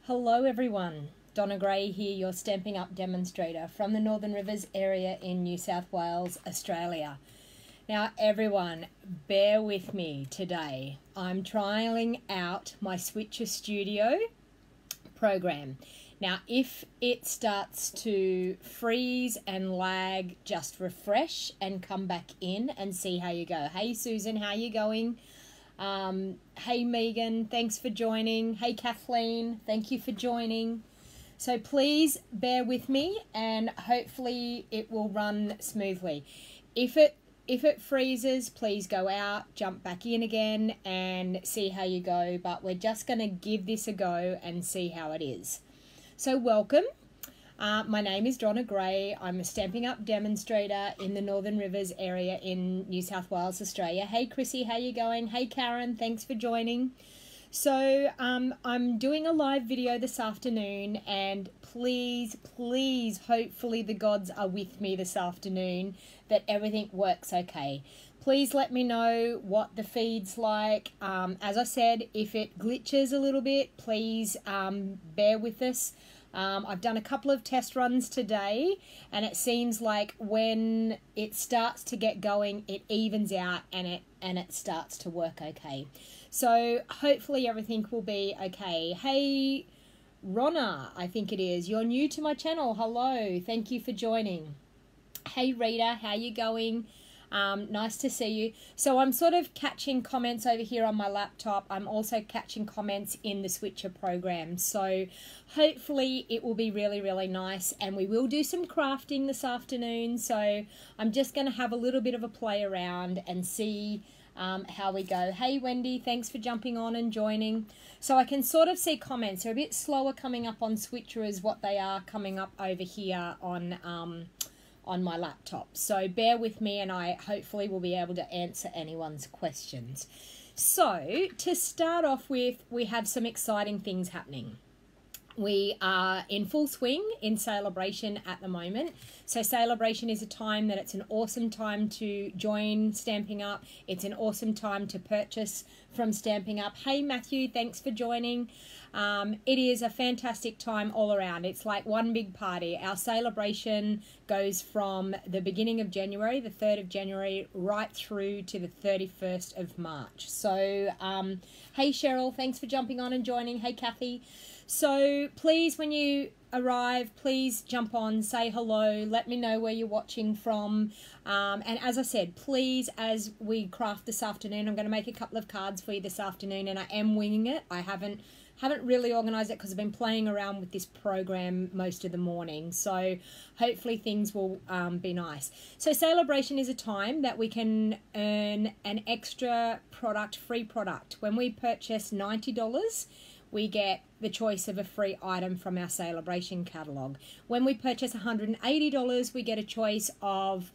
Hello everyone, Donna Gray here, your Stampin' Up demonstrator from the Northern Rivers area in New South Wales, Australia. Now everyone, bear with me today. I'm trialling out my Switcher Studio program. Now if it starts to freeze and lag, just refresh and come back in and see how you go. Hey Susan, how you going? Hey Megan, thanks for joining. Hey Kathleen, thank you for joining. So please bear with me and hopefully it will run smoothly. If it freezes, please go out, jump back in again and see how you go. But we're just going to give this a go and see how it is. So welcome. My name is Donna Gray. I'm a Stampin' Up demonstrator in the Northern Rivers area in New South Wales, Australia. Hey Chrissy, how you going? Hey Karen, thanks for joining. So I'm doing a live video this afternoon and please, hopefully the gods are with me this afternoon, that everything works okay. Please let me know what the feed's like. As I said, if it glitches a little bit, please bear with us. I've done a couple of test runs today and it seems like when it starts to get going, it evens out and it starts to work okay. So hopefully everything will be okay. Hey Ronna, I think it is. You're new to my channel. Hello, thank you for joining. Hey Rita, how you going? Nice to see you. So I'm sort of catching comments over here on my laptop. I'm also catching comments in the Switcher program. So hopefully it will be really nice, and we will do some crafting this afternoon. So I'm just going to have a little bit of a play around and see how we go. Hey Wendy, thanks for jumping on and joining. So I can sort of see comments. They're a bit slower coming up on Switcher as what they are coming up over here on my laptop. So bear with me and I hopefully will be able to answer anyone's questions. So to start off with, we have some exciting things happening. We are in full swing in celebration at the moment. So celebration is a time that it's an awesome time to join Stampin' Up. It's an awesome time to purchase from Stampin' Up. Hey Matthew, thanks for joining. It is a fantastic time all around. It's like one big party. Our celebration goes from the beginning of January, the 3rd of January, right through to the 31st of March. So, hey Cheryl, thanks for jumping on and joining. Hey Kathy. So please, when you arrive, please jump on, say hello, let me know where you're watching from. And as I said, please, as we craft this afternoon, I'm going to make a couple of cards for you this afternoon, and I am winging it. I haven't really organised it because I've been playing around with this program most of the morning. So hopefully things will be nice. So celebration is a time that we can earn an extra product, free product. When we purchase $90, we get the choice of a free item from our celebration catalogue. When we purchase $180, we get a choice of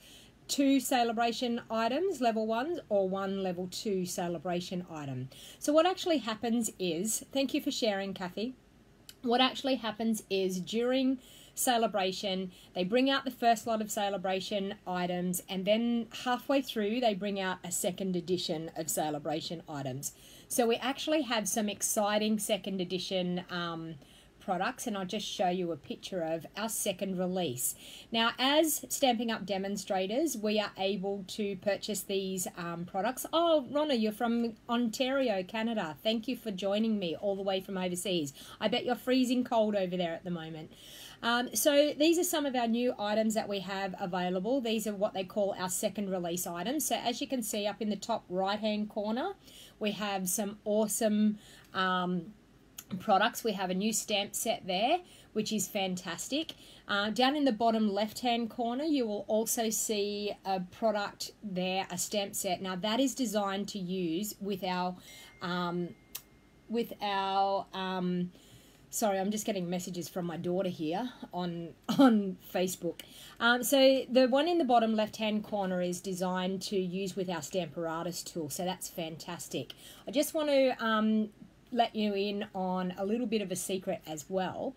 2 celebration items, level 1s, or 1 level 2 celebration item. So what actually happens is, thank you for sharing, Kathy. What actually happens is during celebration, they bring out the first lot of celebration items, and then halfway through they bring out a second edition of celebration items. So we actually have some exciting second edition products, and I'll just show you a picture of our second release. Now, as Stampin' Up demonstrators, we are able to purchase these products. Oh, Ronna, you're from Ontario, Canada. Thank you for joining me all the way from overseas. I bet you're freezing cold over there at the moment. So these are some of our new items that we have available. These are what they call our second release items. So as you can see up in the top right hand corner, we have some awesome products. We have a new stamp set there, which is fantastic. Down in the bottom left hand corner, you will also see a product there, a stamp set. Now that is designed to use with our sorry, I'm just getting messages from my daughter here on Facebook. So the one in the bottom left-hand corner is designed to use with our Stamparatus tool, so that's fantastic. I just want to let you in on a little bit of a secret as well.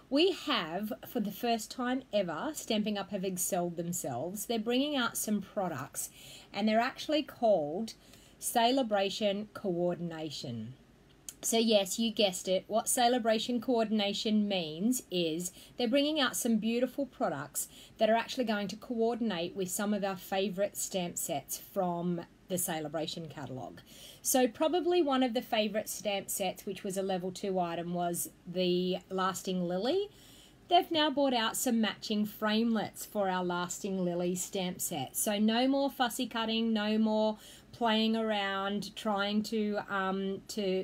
We have, for the first time ever, Stampin' Up have excelled themselves. They're bringing out some products, and they're actually called Celebration Coordination. So yes, you guessed it. What celebration coordination means is they're bringing out some beautiful products that are actually going to coordinate with some of our favourite stamp sets from the celebration catalogue. So probably one of the favourite stamp sets, which was a level 2 item, was the Lasting Lily. They've now brought out some matching framelets for our Lasting Lily stamp set. So no more fussy cutting, no more playing around trying to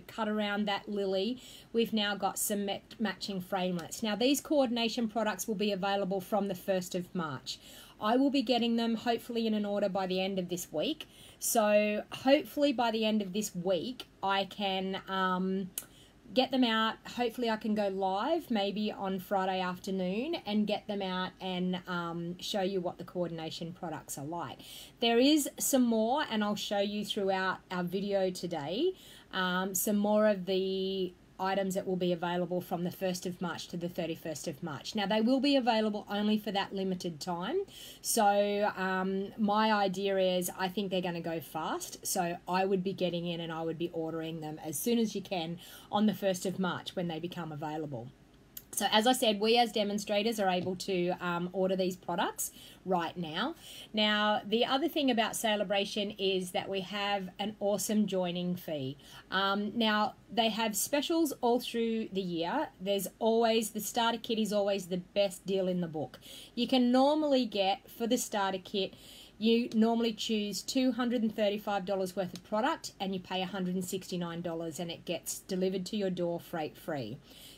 cut around that lily. We've now got some matching framelets. Now these coordination products will be available from the 1st of March. I will be getting them hopefully in an order by the end of this week. So hopefully by the end of this week I can get them out. Hopefully I can go live maybe on Friday afternoon and get them out and show you what the coordination products are like. There is some more, and I'll show you throughout our video today, some more of the items that will be available from the 1st of March to the 31st of March. Now they will be available only for that limited time, so my idea is I think they're going to go fast, so I would be getting in and I would be ordering them as soon as you can on the 1st of March when they become available. So as I said, we as demonstrators are able to order these products right now. Now, the other thing about Celebration is that we have an awesome joining fee. Now, they have specials all through the year. There's always, the starter kit is always the best deal in the book. You can normally get, for the starter kit, you normally choose $235 worth of product and you pay $169 and it gets delivered to your door freight free.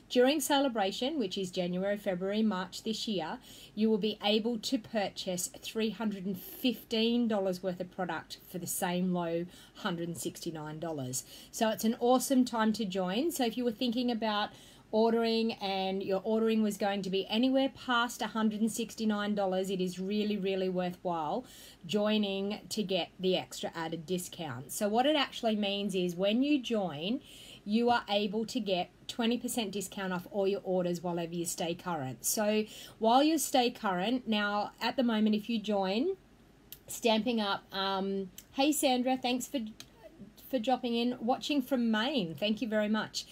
During Celebration, which is January, February, March this year, you will be able to purchase $315 worth of product for the same low $169. So it's an awesome time to join. So if you were thinking about ordering and your ordering was going to be anywhere past $169, it is really, really worthwhile joining to get the extra added discount. So what it actually means is when you join, you are able to get 20% discount off all your orders while you stay current. So while you stay current, now at the moment, if you join Stamping Up, hey Sandra, thanks for dropping in, watching from Maine, thank you very much.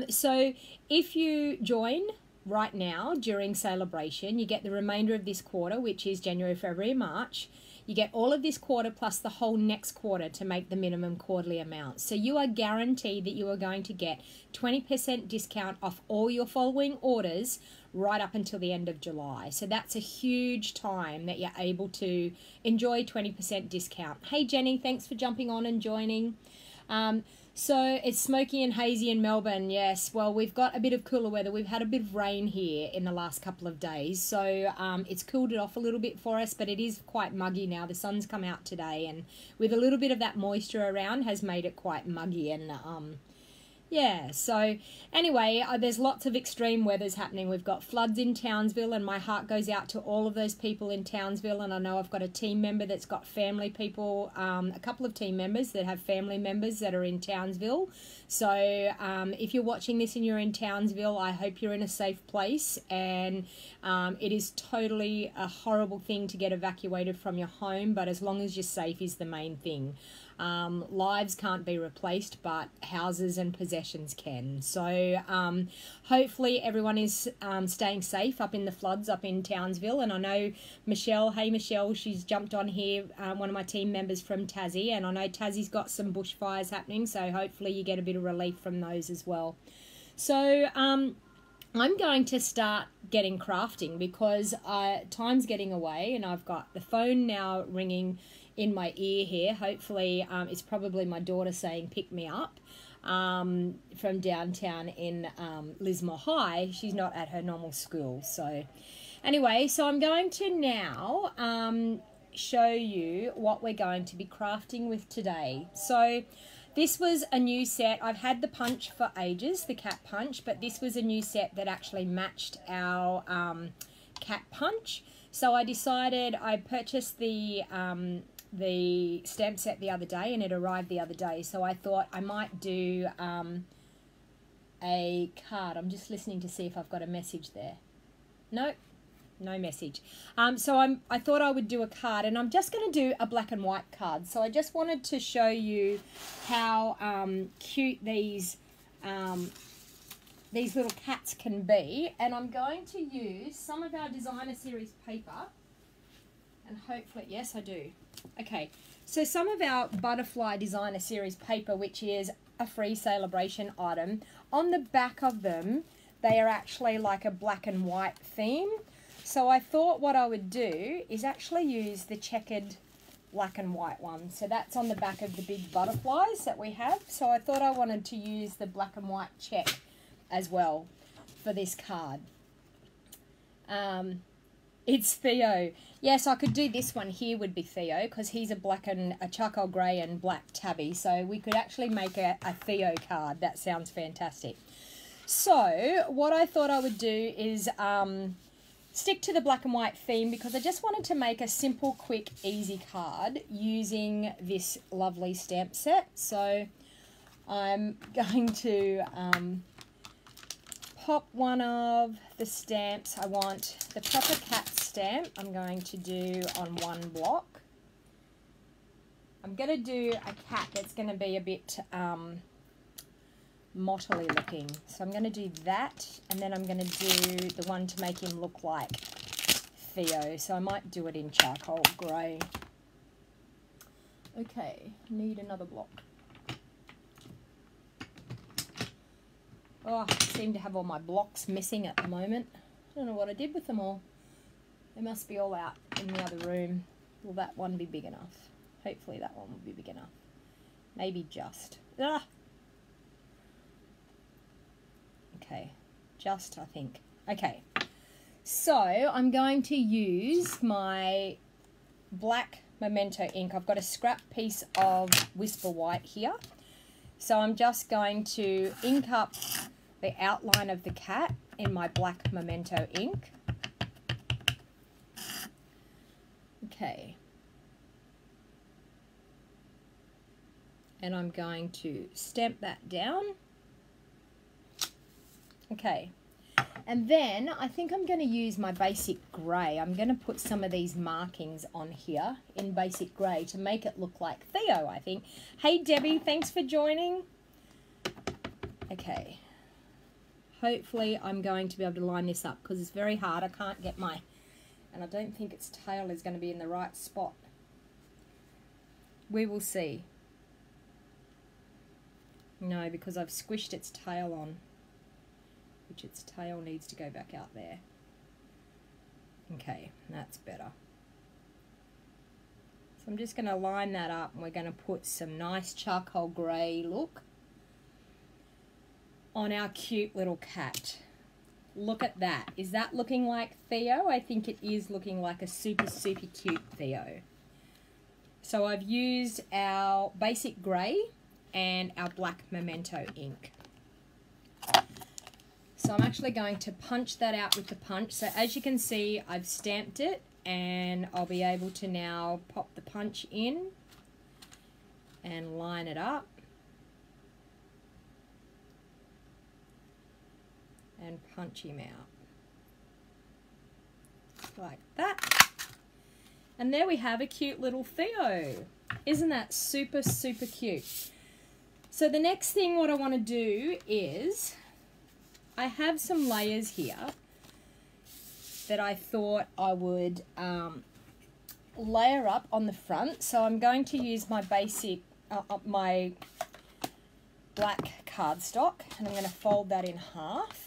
So if you join right now during Celebration, you get the remainder of this quarter, which is January, February, March. You get all of this quarter plus the whole next quarter to make the minimum quarterly amount. So you are guaranteed that you are going to get 20% discount off all your following orders right up until the end of July. So that's a huge time that you're able to enjoy 20% discount. Hey Jenny, thanks for jumping on and joining. So it's smoky and hazy in Melbourne, yes. Well, we've got a bit of cooler weather. We've had a bit of rain here in the last couple of days. So it's cooled it off a little bit for us, but it is quite muggy now. The sun's come out today, and with a little bit of that moisture around has made it quite muggy. And yeah, so anyway, there's lots of extreme weathers happening. We've got floods in Townsville, and my heart goes out to all of those people in Townsville. And I know I've got a team member that's got family people, a couple of team members that have family members that are in Townsville. So if you're watching this and you're in Townsville, I hope you're in a safe place. And it is totally a horrible thing to get evacuated from your home, but as long as you're safe is the main thing. Lives can't be replaced, but houses and possessions can. So hopefully everyone is staying safe up in the floods up in Townsville. And I know Michelle, hey Michelle, she's jumped on here, one of my team members from Tassie, and I know Tassie's got some bushfires happening, so hopefully you get a bit of relief from those as well. So I'm going to start getting crafting because time's getting away, and I've got the phone now ringing in my ear here. Hopefully it's probably my daughter saying pick me up from downtown in Lismore High. She's not at her normal school. So anyway, so I'm going to now show you what we're going to be crafting with today. So this was a new set. I've had the punch for ages, the cat punch, but this was a new set that actually matched our cat punch. So I decided, I purchased the stamp set the other day, and it arrived the other day, so I thought I might do a card. I'm just listening to see if I've got a message there. Nope, no message. So I thought I would do a card, and I'm just going to do a black and white card. So I just wanted to show you how cute these these little cats can be. And I'm going to use some of our designer series paper, and hopefully, yes I do. Okay, so some of our butterfly designer series paper, which is a free celebration item, on the back of them they are actually like a black and white theme. So I thought what I would do is actually use the checkered black and white one. So that's on the back of the big butterflies that we have. So I thought I wanted to use the black and white check as well for this card. It's Theo. Yes, I could do this one here would be Theo, because he's a charcoal grey and black tabby. So we could actually make a Theo card. That sounds fantastic. So what I thought I would do is stick to the black and white theme, because I just wanted to make a simple, quick, easy card using this lovely stamp set. So I'm going to pop one of the stamps. I want the proper cat stamp. I'm going to do on one block. I'm going to do a cat that's going to be a bit mottily looking. So I'm going to do that, and then I'm going to do the one to make him look like Theo. So I might do it in charcoal grey. Okay, need another block. Oh, I seem to have all my blocks missing at the moment. I don't know what I did with them all. They must be all out in the other room. Will that one be big enough? Hopefully that one will be big enough. Maybe just. Ah! Okay, just I think. Okay, so I'm going to use my black Memento ink. I've got a scrap piece of Whisper White here. So I'm just going to ink up the outline of the cat in my black Memento ink. Okay. And I'm going to stamp that down. Okay. And then I think I'm going to use my basic grey. I'm going to put some of these markings on here in basic grey to make it look like Theo, I think. Hey Debbie, thanks for joining. Okay. Hopefully I'm going to be able to line this up, because it's very hard. I can't get my... And I don't think its tail is going to be in the right spot. We will see. No, because I've squished its tail on, which its tail needs to go back out there. Okay, that's better. So I'm just going to line that up, and we're going to put some nice charcoal grey look on our cute little cat. Look at that. Is that looking like Theo? I think it is looking like a super, super cute Theo. So I've used our basic grey and our black Memento ink. So I'm actually going to punch that out with the punch. So as you can see, I've stamped it, and I'll be able to now pop the punch in and line it up and punch him out like that. And there we have a cute little Theo. Isn't that super, super cute? So the next thing what I want to do is, I have some layers here that I thought I would layer up on the front. So I'm going to use my basic, my black cardstock, and I'm going to fold that in half.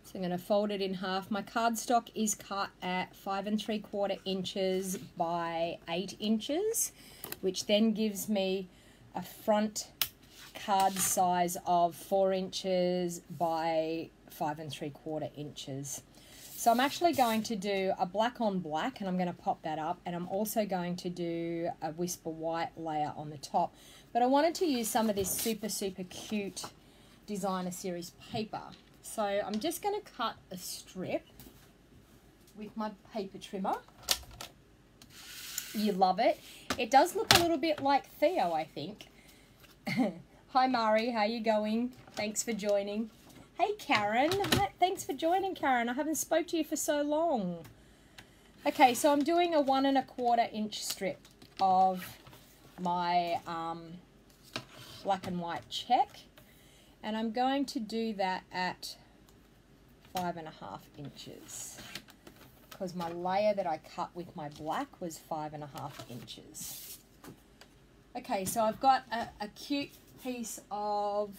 So I'm going to fold it in half. My cardstock is cut at 5 3/4 inches by 8 inches, which then gives me a front card size of 4 inches by 5 3/4 inches. So I'm actually going to do a black on black, and I'm going to pop that up, and I'm also going to do a Whisper White layer on the top. But I wanted to use some of this super, super cute designer series paper. So I'm just going to cut a strip with my paper trimmer. You love it. It does look a little bit like Theo, I think. Hi Mari, how you going? Thanks for joining. Hey Karen, thanks for joining Karen. I haven't spoke to you for so long. Okay, so I'm doing a 1 1/4 inch strip of my black and white check, and I'm going to do that at 5.5 inches because my layer that I cut with my black was 5.5 inches. Okay, so I've got a cute piece of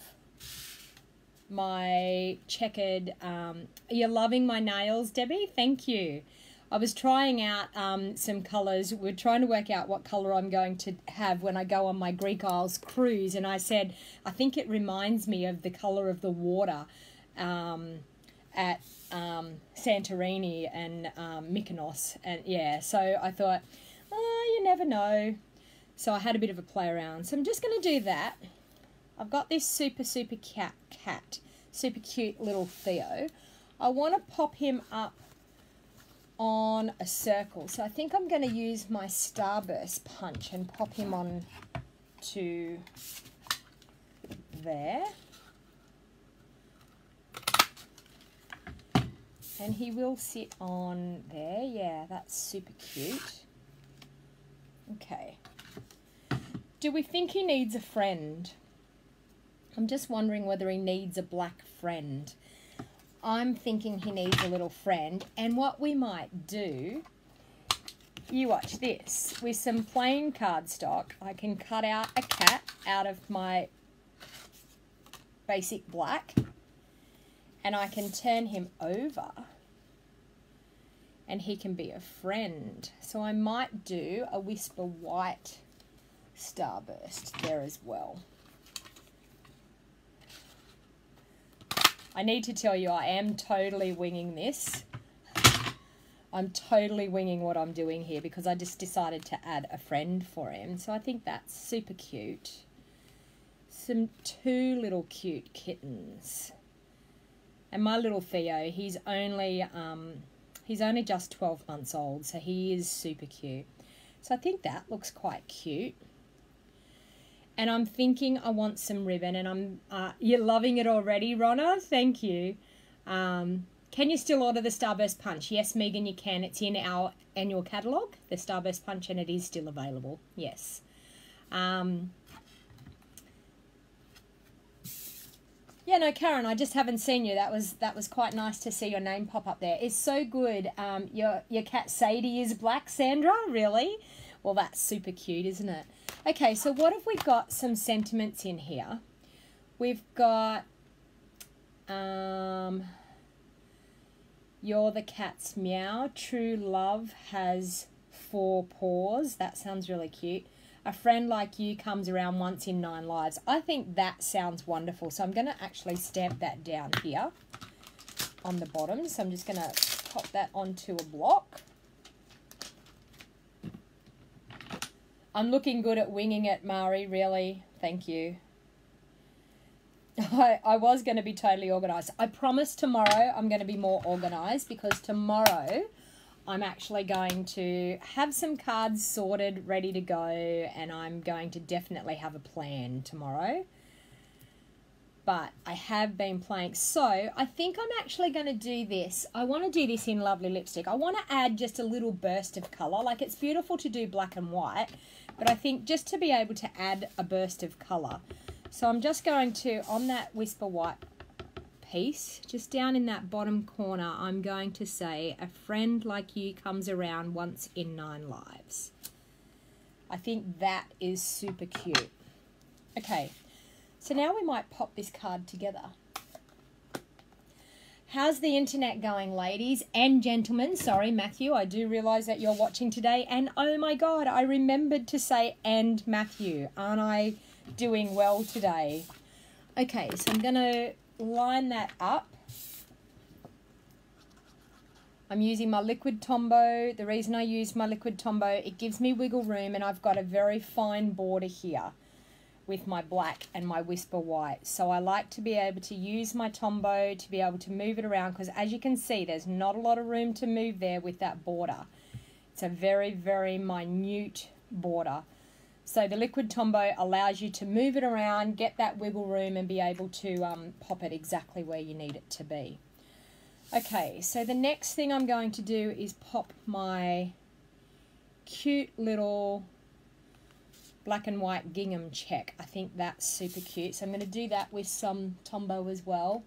my checkered, you're loving my nails, Debbie? Thank you. I was trying out some colours. We're trying to work out what colour I'm going to have when I go on my Greek Isles cruise. And I said, I think it reminds me of the colour of the water at Santorini and Mykonos. And yeah, so I thought, oh, you never know. So I had a bit of a play around. So I'm just going to do that. I've got this super cat, super cute little Theo. I want to pop him up on a circle. So I think I'm going to use my Starburst punch and pop him on to there. And he will sit on there. Yeah, that's super cute. Okay. Do we think he needs a friend? I'm just wondering whether he needs a black friend. I'm thinking he needs a little friend, and what we might do, you watch this, with some plain cardstock, I can cut out a cat out of my basic black, and I can turn him over, and he can be a friend. So I might do a Whisper White Starburst there as well. I need to tell you, I am totally winging this. I'm totally winging what I'm doing here because I just decided to add a friend for him. So I think that's super cute. Two little cute kittens. And my little Theo, he's only just 12 months old, so he is super cute. So I think that looks quite cute. And I'm thinking I want some ribbon, and you're loving it already, Ronna. Thank you. Can you still order the Starburst Punch? Yes, Megan, you can. It's in our annual catalogue, the Starburst Punch, and it is still available. Yes. Yeah, no, Karen, I just haven't seen you. That was quite nice to see your name pop up there. It's so good. Your cat Sadie is black, Sandra. Really? Well, that's super cute, isn't it? Okay, so what have we got? Some sentiments in here. We've got, you're the cat's meow. True love has 4 paws. That sounds really cute. A friend like you comes around once in 9 lives. I think that sounds wonderful. So I'm going to actually stamp that down here on the bottom. So I'm just going to pop that onto a block. I'm looking good at winging it, Mari, really. Thank you. I was going to be totally organised. I promise tomorrow I'm going to be more organised because tomorrow I'm actually going to have some cards sorted, ready to go, and I'm going to definitely have a plan tomorrow. But I have been playing. So I think I'm actually going to do this. I want to do this in Lovely Lipstick. I want to add just a little burst of colour. Like, it's beautiful to do black and white, but I think just to be able to add a burst of colour. So I'm just going to, on that Whisper White piece, just down in that bottom corner, I'm going to say, a friend like you comes around once in 9 lives. I think that is super cute. Okay, so now we might pop this card together. How's the internet going, ladies and gentlemen? Sorry, Matthew, I do realise that you're watching today. And oh my God, I remembered to say and Matthew. Aren't I doing well today? Okay, so I'm going to line that up. I'm using my liquid Tombow. The reason I use my liquid Tombow, it gives me wiggle room, and I've got a very fine border here with my black and my Whisper White. So I like to be able to use my Tombow to be able to move it around, because as you can see, there's not a lot of room to move there with that border. It's a very, very minute border. So the liquid Tombow allows you to move it around, get that wiggle room, and be able to pop it exactly where you need it to be. Okay, so the next thing I'm going to do is pop my cute little black and white gingham check. I think that's super cute. So I'm going to do that with some Tombow as well.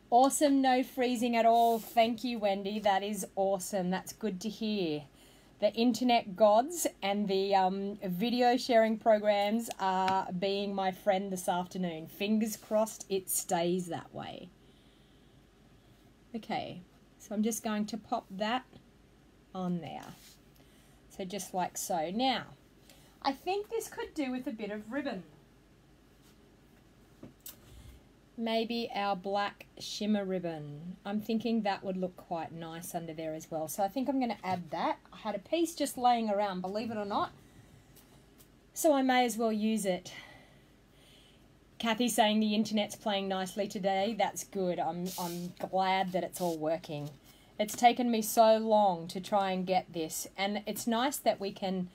Awesome, no freezing at all. Thank you, Wendy. That is awesome. That's good to hear. The internet gods and the video sharing programs are being my friend this afternoon. Fingers crossed it stays that way. Okay, so I'm just going to pop that on there. So just like so. Now, I think this could do with a bit of ribbon. Maybe our black shimmer ribbon. I'm thinking that would look quite nice under there as well. So I think I'm going to add that. I had a piece just laying around, believe it or not. So I may as well use it. Kathy's saying the internet's playing nicely today. That's good. I'm glad that it's all working. It's taken me so long to try and get this. And it's nice that we can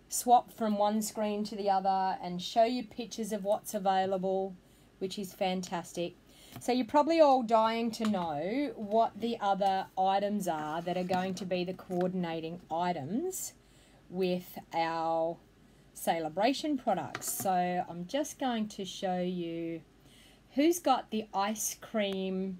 swap from one screen to the other and show you pictures of what's available, which is fantastic. So you're probably all dying to know what the other items are that are going to be the coordinating items with our celebration products. So I'm just going to show you who's got the ice cream,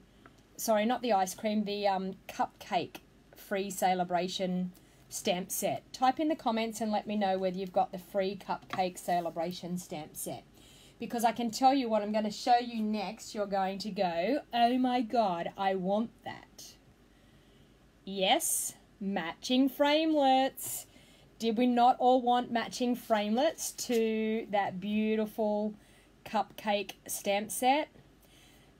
sorry, not the ice cream, the cupcake free celebration stamp set. Type in the comments and let me know whether you've got the free cupcake celebration stamp set. Because I can tell you what I'm going to show you next, you're going to go, oh my God, I want that. Yes, matching framelets. Did we not all want matching framelets to that beautiful cupcake stamp set?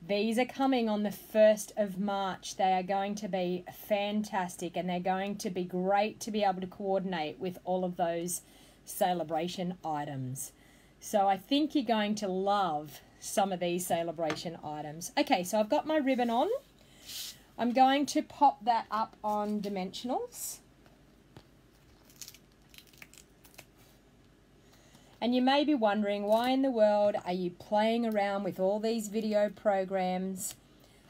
These are coming on the 1st of March. They are going to be fantastic and they're going to be great to be able to coordinate with all of those celebration items. So I think you're going to love some of these celebration items. Okay, so I've got my ribbon on. I'm going to pop that up on dimensionals. And you may be wondering, why in the world are you playing around with all these video programs?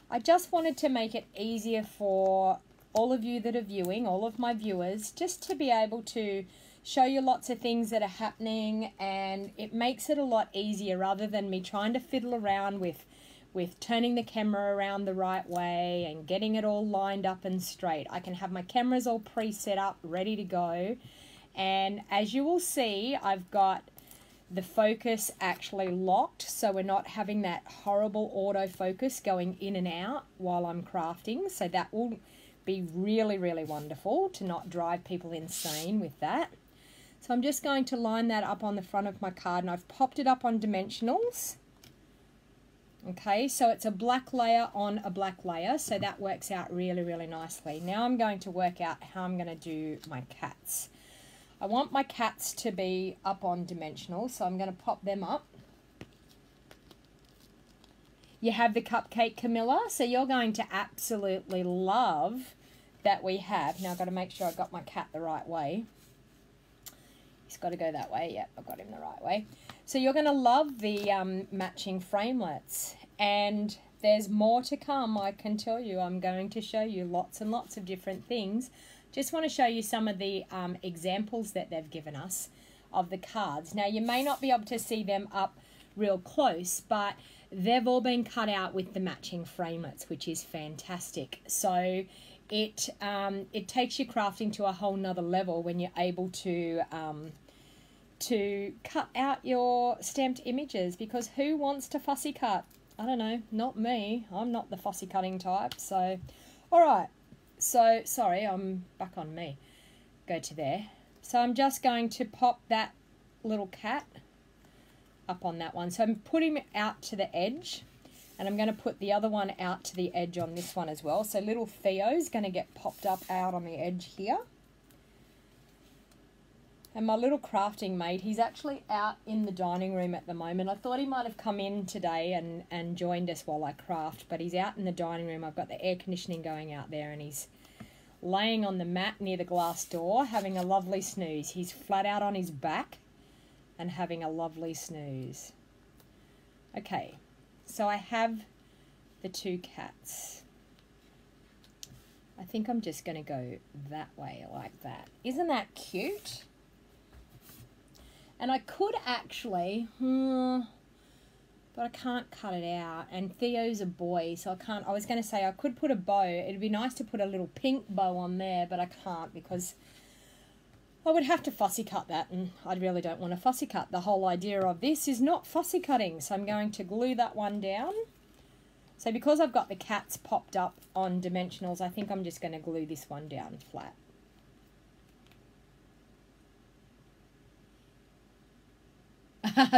I just wanted to make it easier for all of you that are viewing, all of my viewers, just to be able to show you lots of things that are happening, and it makes it a lot easier rather than me trying to fiddle around with turning the camera around the right way and getting it all lined up and straight. I can have my cameras all pre-set up, ready to go. And as you will see, I've got the focus actually locked, so we're not having that horrible autofocus going in and out while I'm crafting. So that will be really, really wonderful to not drive people insane with that. So I'm just going to line that up on the front of my card, and I've popped it up on dimensionals. Okay, so it's a black layer on a black layer, so that works out really, really nicely. Now I'm going to work out how I'm going to do my cats. I want my cats to be up on dimensional, so I'm going to pop them up. You have the cupcake Camilla, so you're going to absolutely love that we have. Now I've got to make sure I've got my cat the right way. He's got to go that way. Yep, I've got him the right way. So you're going to love the matching framelets. And there's more to come, I can tell you. I'm going to show you lots and lots of different things. Just want to show you some of the examples that they've given us of the cards. Now, you may not be able to see them up real close, but they've all been cut out with the matching framelets, which is fantastic. So it takes your crafting to a whole nother level when you're able to cut out your stamped images, because who wants to fussy cut? I don't know, not me. I'm not the fussy cutting type. So, all right. So, sorry, I'm back on me. Go to there. So I'm just going to pop that little cat up on that one. So I'm putting him out to the edge, and I'm going to put the other one out to the edge on this one as well. So little Theo's going to get popped up out on the edge here. And my little crafting mate, he's actually out in the dining room at the moment. I thought he might have come in today and joined us while I craft, but he's out in the dining room. I've got the air conditioning going out there, and he's laying on the mat near the glass door, having a lovely snooze. He's flat out on his back and having a lovely snooze. Okay, so I have the two cats. I think I'm just going to go that way like that. Isn't that cute? And I could actually, but I can't cut it out. And Theo's a boy, so I can't. I was going to say I could put a bow. It'd be nice to put a little pink bow on there, but I can't because I would have to fussy cut that, and I really don't want to fussy cut. The whole idea of this is not fussy cutting, so I'm going to glue that one down. So because I've got the cats popped up on dimensionals, I think I'm just going to glue this one down flat.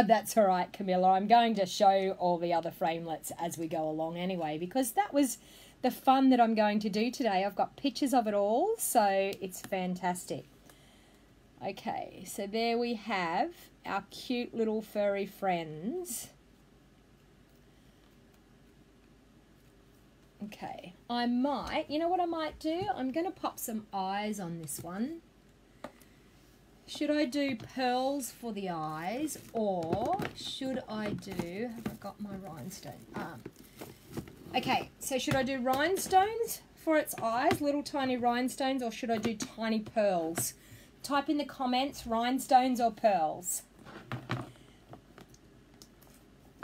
That's all right, Camilla. I'm going to show all the other framelits as we go along anyway, because that was the fun that I'm going to do today. I've got pictures of it all, so it's fantastic. Okay, so there we have our cute little furry friends. Okay, I might, you know what I might do? I'm going to pop some eyes on this one. Should I do pearls for the eyes, or should I do, have I got my rhinestone? Okay, so should I do rhinestones for its eyes, little tiny rhinestones, or should I do tiny pearls? Type in the comments, rhinestones or pearls.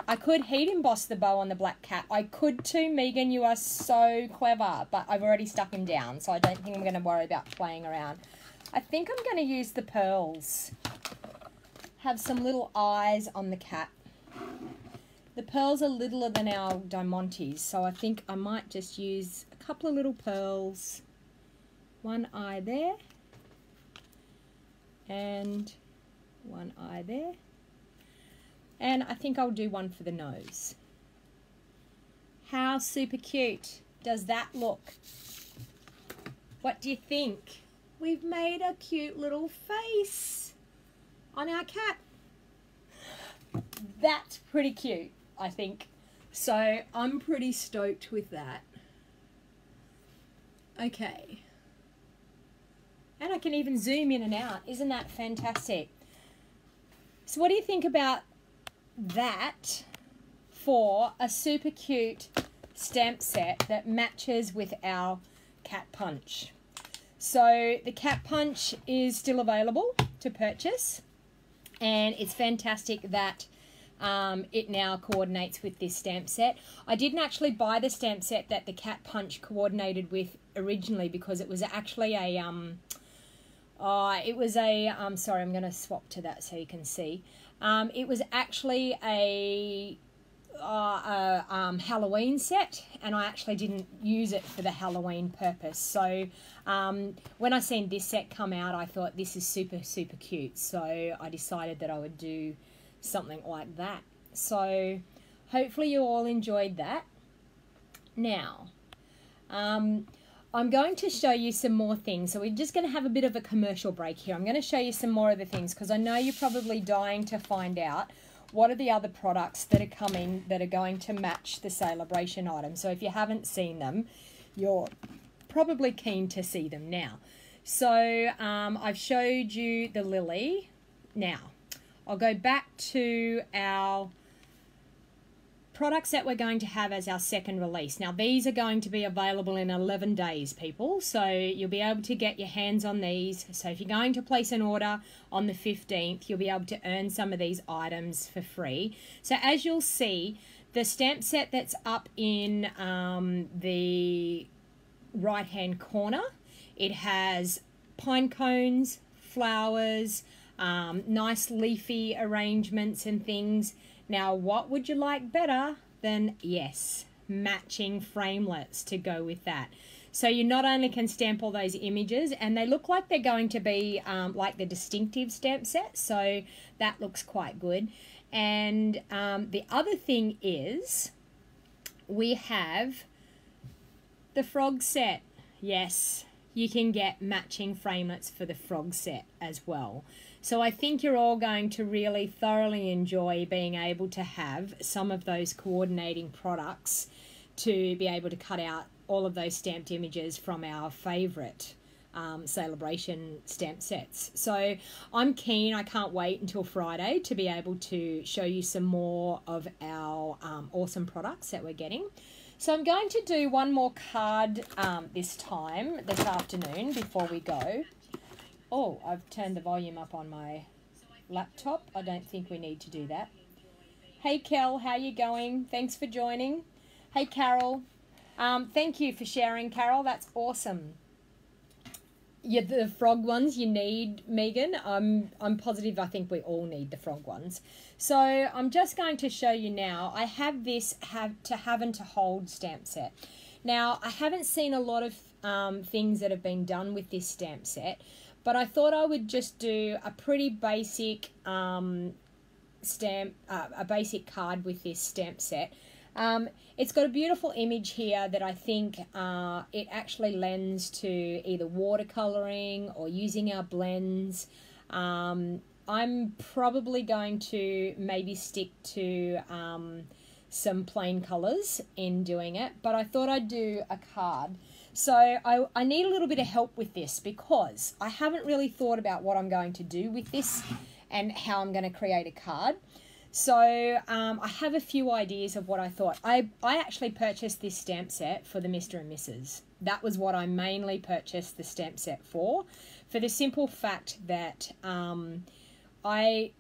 I could heat emboss the bow on the black cat. I could too, Megan, you are so clever, but I've already stuck him down, so I don't think I'm going to worry about playing around. I think I'm going to use the pearls. Have some little eyes on the cat. The pearls are littler than our diamantes, so I think I might just use a couple of little pearls. One eye there. And one eye there. And I think I'll do one for the nose. How super cute does that look? What do you think? We've made a cute little face on our cat. That's pretty cute, I think. So I'm pretty stoked with that. Okay. And I can even zoom in and out. Isn't that fantastic? So what do you think about that for a super cute stamp set that matches with our cat punch? So the cat punch is still available to purchase, and it's fantastic that it now coordinates with this stamp set. I didn't actually buy the stamp set that the cat punch coordinated with originally because it was actually a sorry, I'm going to swap to that so you can see. It was actually a Halloween set, and I actually didn't use it for the Halloween purpose. So when I seen this set come out, I thought this is super, super cute. So I decided that I would do something like that. So hopefully you all enjoyed that. Now, I'm going to show you some more things. So we're just going to have a bit of a commercial break here. I'm going to show you some more of the things because I know you're probably dying to find out what are the other products that are coming that are going to match the celebration items. So if you haven't seen them, you're probably keen to see them now. So I've showed you the lily. Now, I'll go back to our products that we're going to have as our second release. Now, these are going to be available in 11 days, people. So you'll be able to get your hands on these. So if you're going to place an order on the 15th, you'll be able to earn some of these items for free. So as you'll see, the stamp set that's up in the right-hand corner, it has pine cones, flowers, nice leafy arrangements and things. Now, what would you like better than, yes, matching framelits to go with that? So you not only can stamp all those images, and they look like they're going to be like the distinctive stamp set, so that looks quite good. And the other thing is we have the frog set. Yes, you can get matching framelits for the frog set as well. So I think you're all going to really thoroughly enjoy being able to have some of those coordinating products to be able to cut out all of those stamped images from our favourite celebration stamp sets. So I'm keen, I can't wait until Friday to be able to show you some more of our awesome products that we're getting. So I'm going to do one more card this afternoon before we go. Oh, I've turned the volume up on my laptop. I don't think we need to do that. Hey Kel, how you going? Thanks for joining. Hey Carol, thank you for sharing, Carol. That's awesome. Yeah, the frog ones you need, Megan. I'm positive I think we all need the frog ones. So I'm just going to show you now. I have this have and to hold stamp set. Now, I haven't seen a lot of things that have been done with this stamp set, but I thought I would just do a pretty basic a basic card with this stamp set. It's got a beautiful image here that I think it actually lends to either watercolouring or using our blends. I'm probably going to maybe stick to some plain colours in doing it, but I thought I'd do a card. So I need a little bit of help with this because I haven't really thought about what I'm going to do with this and how I'm going to create a card. So I have a few ideas of what I thought. I actually purchased this stamp set for the Mr. and Mrs. That was what I mainly purchased the stamp set for the simple fact that I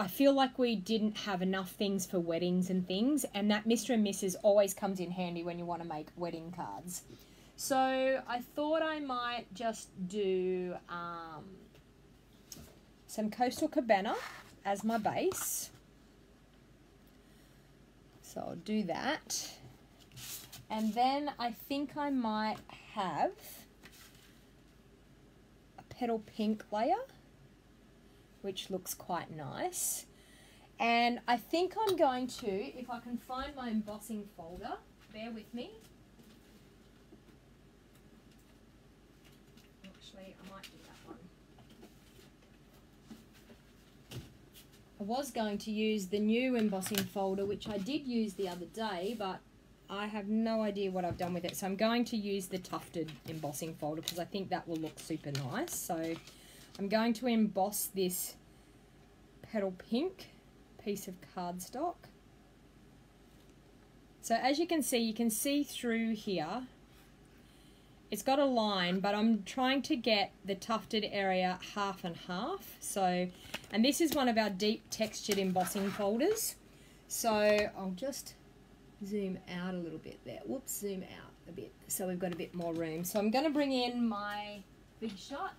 feel like we didn't have enough things for weddings and things, and that Mr. and Mrs. always comes in handy when you want to make wedding cards. So I thought I might just do some Coastal Cabana as my base. So I'll do that. And then I think I might have a petal pink layer, which looks quite nice. And I think I'm going to, if I can find my embossing folder, bear with me. Actually, I might do that one. I was going to use the new embossing folder, which I did use the other day, but I have no idea what I've done with it. So I'm going to use the tufted embossing folder because I think that will look super nice. So I'm going to emboss this petal pink piece of cardstock. So as you can see through here. It's got a line, but I'm trying to get the tufted area half and half. So, and this is one of our deep textured embossing folders. So I'll just zoom out a little bit there. Whoops, zoom out a bit so we've got a bit more room. So I'm going to bring in my Big Shot.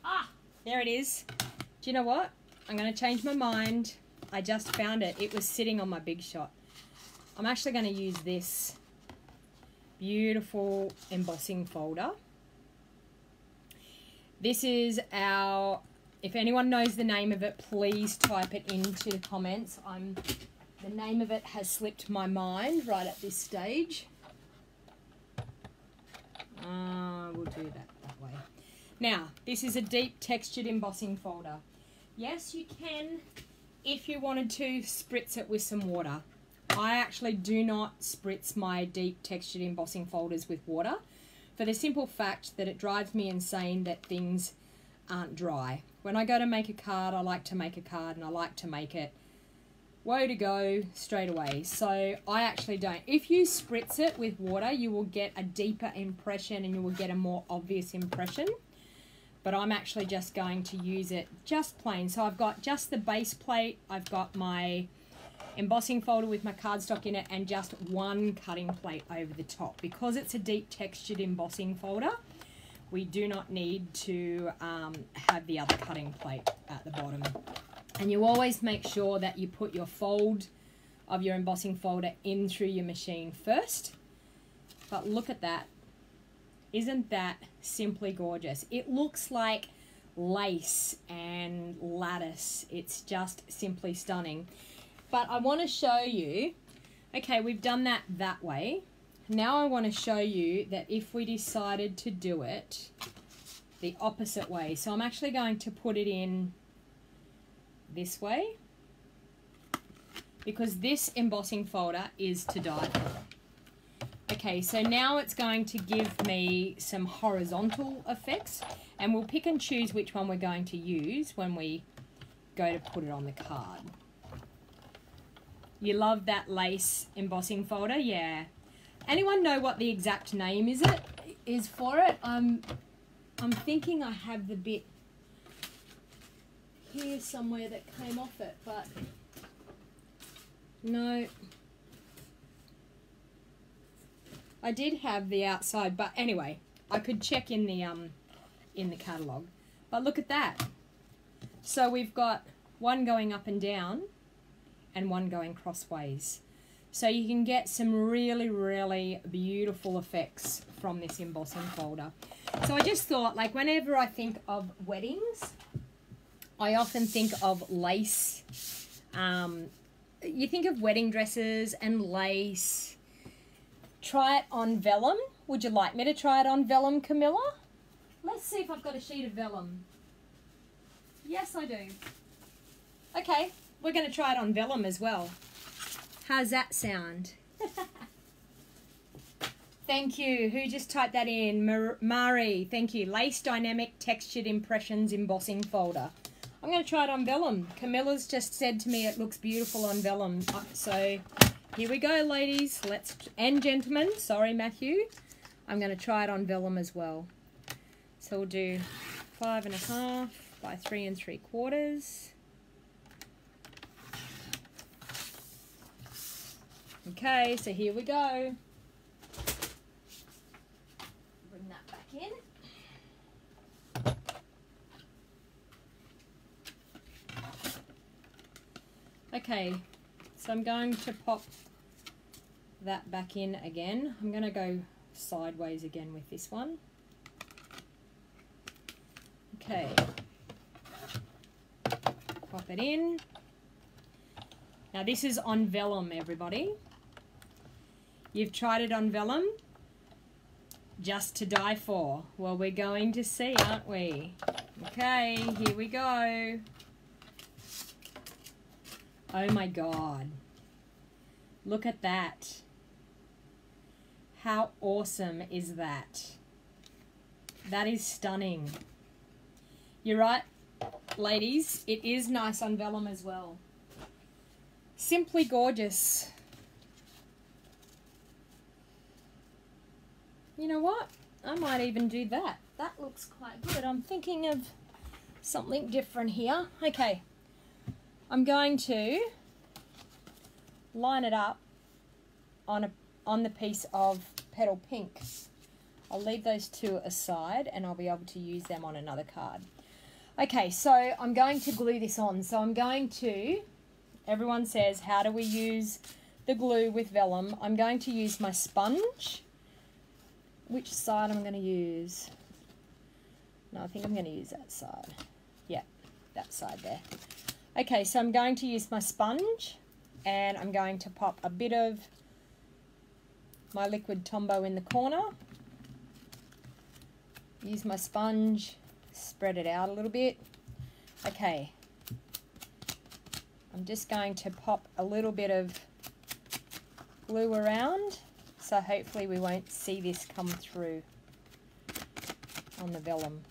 Ah, there it is. Do you know what? I'm going to change my mind. I just found it. It was sitting on my Big Shot. I'm actually going to use this beautiful embossing folder. This is our, if anyone knows the name of it, please type it into the comments. The name of it has slipped my mind right at this stage. We'll do that way. Now, this is a deep textured embossing folder. Yes, you can, if you wanted to, spritz it with some water. I actually do not spritz my deep textured embossing folders with water for the simple fact that it drives me insane that things aren't dry. When I go to make a card, I like to make a card and I like to make it woe to go straight away. So I actually don't. If you spritz it with water, you will get a deeper impression and you will get a more obvious impression. But I'm actually just going to use it just plain. So I've got just the base plate, I've got my embossing folder with my cardstock in it and just one cutting plate over the top. Because it's a deep textured embossing folder, we do not need to have the other cutting plate at the bottom. And you always make sure that you put your fold of your embossing folder in through your machine first. But look at that. Isn't that simply gorgeous? It looks like lace and lattice. It's just simply stunning. But I want to show you, okay, we've done that way. Now I want to show you that if we decided to do it the opposite way. So I'm actually going to put it in this way because this embossing folder is to die for. Okay, so now it's going to give me some horizontal effects and we'll pick and choose which one we're going to use when we go to put it on the card. You love that lace embossing folder? Yeah. Anyone know what the exact name is for it? I'm thinking I have the bit here somewhere that came off it, but no. I did have the outside, but anyway, I could check in the catalogue. But look at that. So we've got one going up and down and one going crossways. So you can get some really, really beautiful effects from this embossing folder. So I just thought, like, whenever I think of weddings, I often think of lace. You think of wedding dresses and lace. Try it on vellum. Would you like me to try it on vellum, Camilla? Let's see if I've got a sheet of vellum. Yes, I do. Okay, we're going to try it on vellum as well. How's that sound? Thank you. Who just typed that in? Mari, thank you. Lace Dynamic Textured Impressions Embossing Folder. I'm going to try it on vellum. Camilla's just said to me it looks beautiful on vellum. So here we go, ladies. And gentlemen. Sorry, Matthew. I'm going to try it on vellum as well. So we'll do 5.5 by 3 3/4. Okay, so here we go. Bring that back in. Okay, so I'm going to pop that back in again. I'm going to go sideways again with this one. Okay, pop it in. Now this is on vellum, everybody. You've tried it on vellum? Just to die for. Well, we're going to see, aren't we? Okay, here we go. Oh my God. Look at that. How awesome is that? That is stunning. You're right, ladies. It is nice on vellum as well. Simply gorgeous. You know what? I might even do that. That looks quite good. I'm thinking of something different here. Okay. I'm going to line it up on the piece of petal pink. I'll leave those two aside and I'll be able to use them on another card. Okay, so I'm going to glue this on. So I'm going to, everyone says, how do we use the glue with vellum? I'm going to use my sponge. Which side I'm going to use? No, I think I'm going to use that side. Yeah, that side there. Okay, so I'm going to use my sponge and I'm going to pop a bit of my liquid Tombow in the corner. Use my sponge, spread it out a little bit. Okay, I'm just going to pop a little bit of glue around. So hopefully we won't see this come through on the vellum.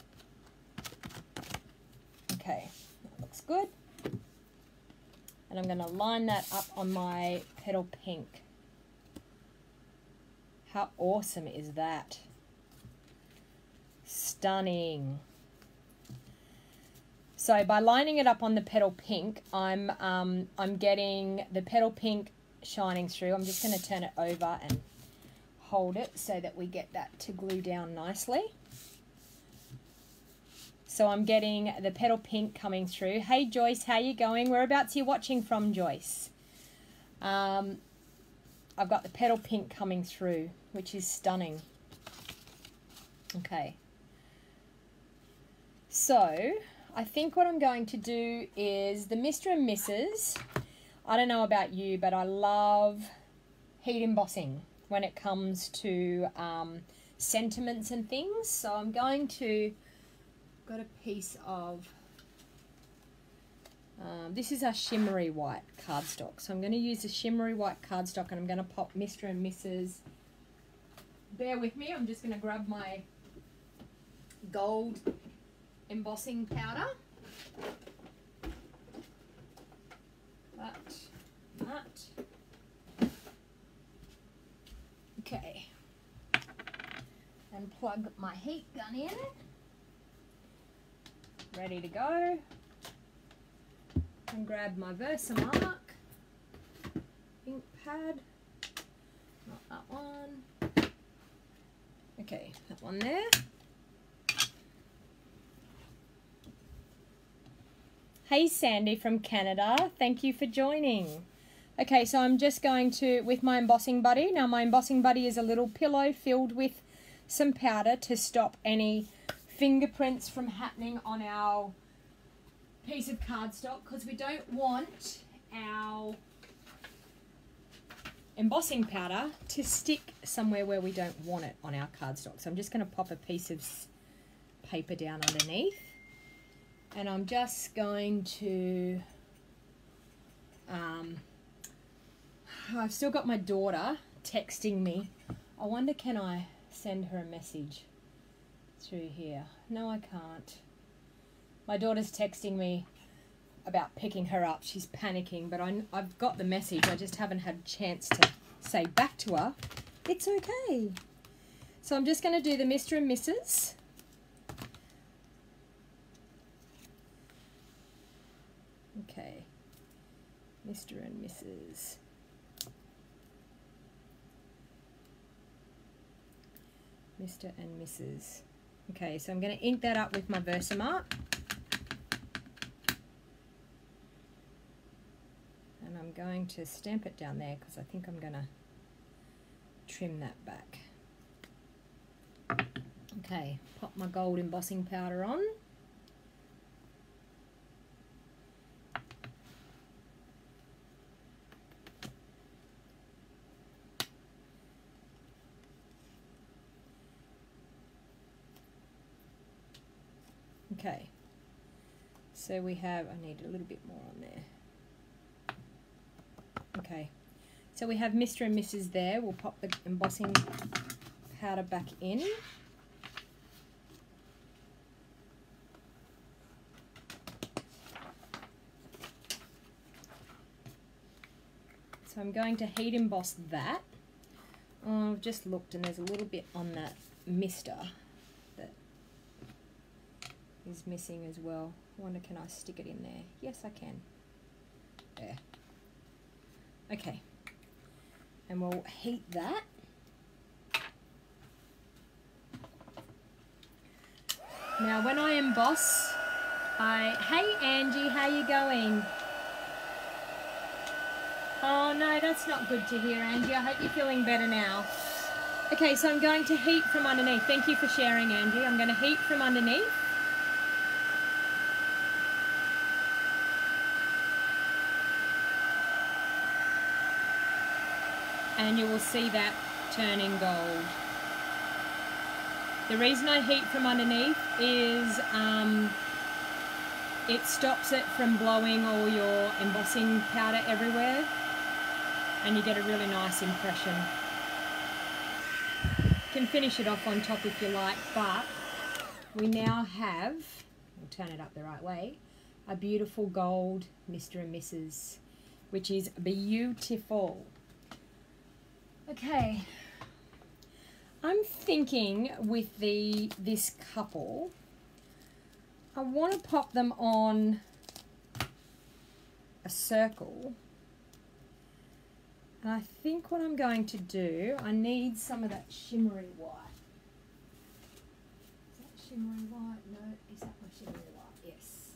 Okay, that looks good. And I'm going to line that up on my petal pink. How awesome is that? Stunning. So by lining it up on the petal pink, I'm getting the petal pink shining through. I'm just going to turn it over and hold it so that we get that to glue down nicely. So I'm getting the petal pink coming through. Hey Joyce, how you going? Whereabouts are you watching from, Joyce? I've got the petal pink coming through, which is stunning. Okay. So I think what I'm going to do is the Mr. and Mrs. I don't know about you, but I love heat embossing when it comes to sentiments and things. So I'm going to, got a piece of, this is our shimmery white cardstock. So I'm going to use the shimmery white cardstock and I'm going to pop Mr. and Mrs. Bear with me, I'm just going to grab my gold embossing powder. That. Okay, and plug my heat gun in, ready to go. And grab my Versamark ink pad. Not that one. Okay, that one there. Hey Sandy from Canada, thank you for joining. Okay, so I'm just going to, with my embossing buddy. Now my embossing buddy is a little pillow filled with some powder to stop any fingerprints from happening on our piece of cardstock, because we don't want our embossing powder to stick somewhere where we don't want it on our cardstock. So I'm just going to pop a piece of paper down underneath, and I'm just going to I've still got my daughter texting me. I wonder, can I send her a message through here? No, I can't. My daughter's texting me about picking her up. She's panicking, but I've got the message. I just haven't had a chance to say back to her, it's okay. So I'm just going to do the Mr. and Mrs. Okay, Mr. and Mrs. Mr. and Mrs. Okay, so I'm going to ink that up with my Versamark. And I'm going to stamp it down there because I think I'm going to trim that back. Okay, pop my gold embossing powder on. Okay, so we have, I need a little bit more on there. Okay, so we have Mr. and Mrs. there. We'll pop the embossing powder back in. So I'm going to heat emboss that. Oh, I've just looked and there's a little bit on that Mr. that is missing as well. I wonder, can I stick it in there? Yes, I can. There. Okay, and we'll heat that. Now when I emboss, hey Angie, how you going? Oh no, that's not good to hear, Angie. I hope you're feeling better now. Okay, so I'm going to heat from underneath. Thank you for sharing, Angie. I'm going to heat from underneath. And you will see that turning gold. The reason I heat from underneath is it stops it from blowing all your embossing powder everywhere, and you get a really nice impression. You can finish it off on top if you like, but we now have, we'll turn it up the right way, a beautiful gold Mr. and Mrs., which is beautiful. Okay, I'm thinking with this couple, I want to pop them on a circle. And I think what I'm going to do, I need some of that shimmery white. Is that shimmery white? No, is that my shimmery white? Yes.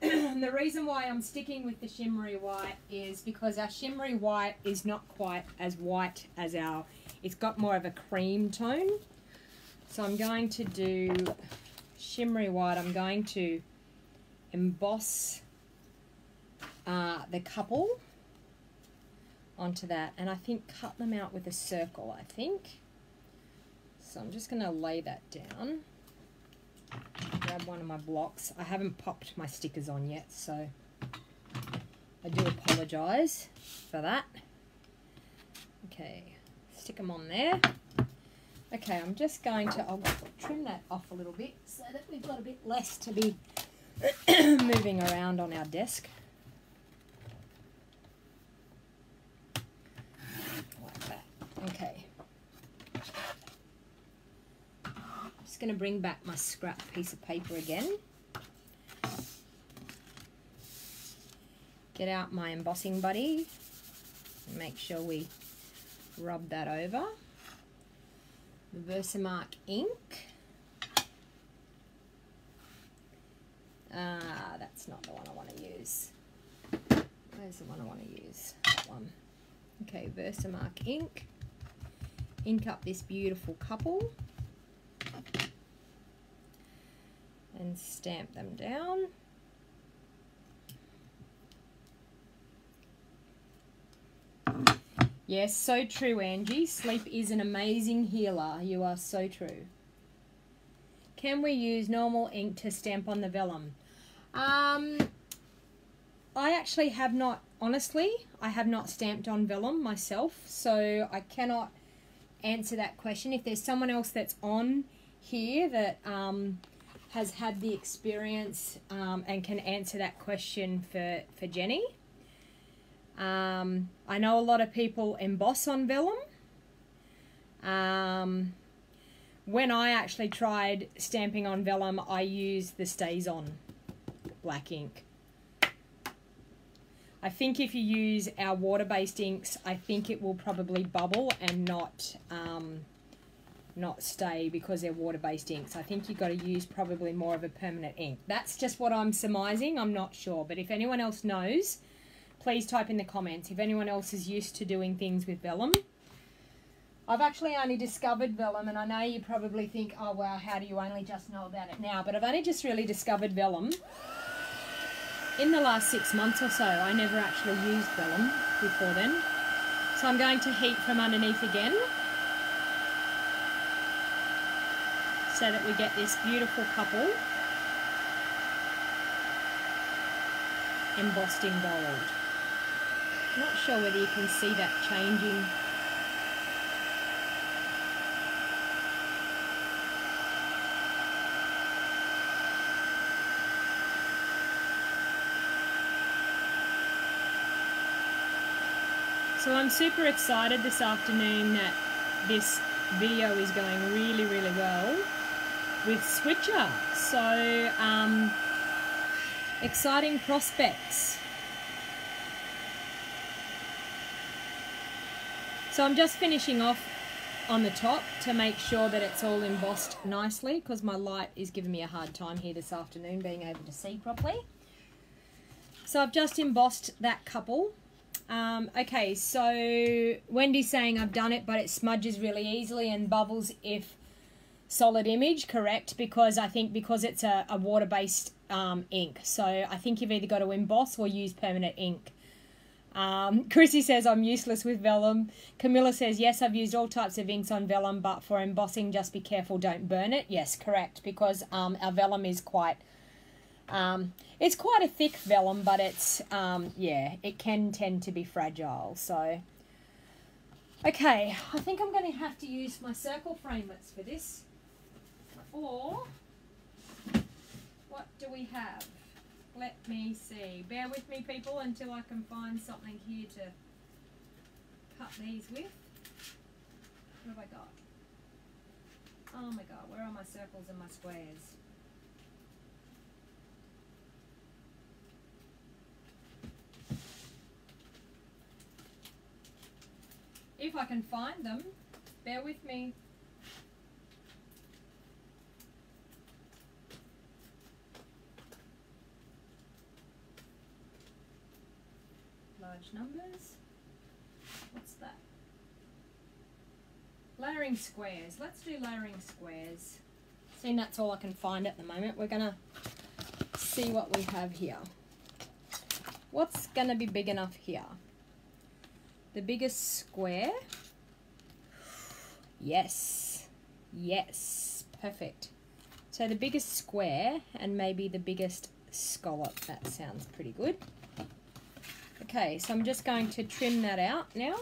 And the reason why I'm sticking with the shimmery white is because our shimmery white is not quite as white as our, it's got more of a cream tone. So I'm going to do shimmery white. I'm going to emboss the couple onto that, and I think cut them out with a circle, I think. So I'm just going to lay that down. Grab one of my blocks. I haven't popped my stickers on yet, so I do apologise for that. Okay, stick them on there. Okay, I'm just going to, I'll trim that off a little bit so that we've got a bit less to be moving around on our desk. Like that. Okay. Just going to bring back my scrap piece of paper again. get out my embossing buddy and make sure we rub that over. The Versamark ink. That's not the one I want to use. Where's the one I want to use? That one. Okay, Versamark ink. Ink up this beautiful couple. And stamp them down. Yes, so true, Angie. Sleep is an amazing healer. You are so true. Can we use normal ink to stamp on the vellum? I actually have not, honestly, I have not stamped on vellum myself, so I cannot answer that question. If there's someone else that's on here that has had the experience and can answer that question for Jenny. I know a lot of people emboss on vellum. When I actually tried stamping on vellum, I used the Stays On black ink. I think if you use our water-based inks, I think it will probably bubble and not stay because they're water-based inks. I think you've got to use probably more of a permanent ink. That's just what I'm surmising. I'm not sure. But if anyone else knows, please type in the comments. If anyone else is used to doing things with vellum. I've actually only discovered vellum, and I know you probably think, oh wow, how do you only just know about it now? But I've only just really discovered vellum in the last 6 months or so. I never actually used vellum before then. So I'm going to heat from underneath again so that we get this beautiful couple embossed in gold. Not sure whether you can see that changing. So I'm super excited this afternoon that this video is going really, really well with Switcher. So exciting prospects. So I'm just finishing off on the top to make sure that it's all embossed nicely, because my light is giving me a hard time here this afternoon being able to see properly. So I've just embossed that couple. Okay, so Wendy's saying I've done it, but it smudges really easily and bubbles if solid image. Correct, because I think because it's a water-based ink. So I think you've either got to emboss or use permanent ink. Chrissy says I'm useless with vellum. Camilla says yes, I've used all types of inks on vellum, but for embossing just be careful, don't burn it. Yes, correct, because our vellum is quite it's quite a thick vellum, but it's yeah, it can tend to be fragile. So okay, I think I'm going to have to use my circle framelits for this, or what do we have? Let me see. Bear with me, people, until I can find something here to cut these with. What have I got? Oh my god, where are my circles and my squares? If I can find them, bear with me. Large numbers. What's that? Layering squares. Let's do layering squares. Seeing that's all I can find at the moment, we're gonna see what we have here. What's gonna be big enough here? The biggest square. Yes. Yes. Perfect. So the biggest square and maybe the biggest scallop. That sounds pretty good. Okay, so I'm just going to trim that out now.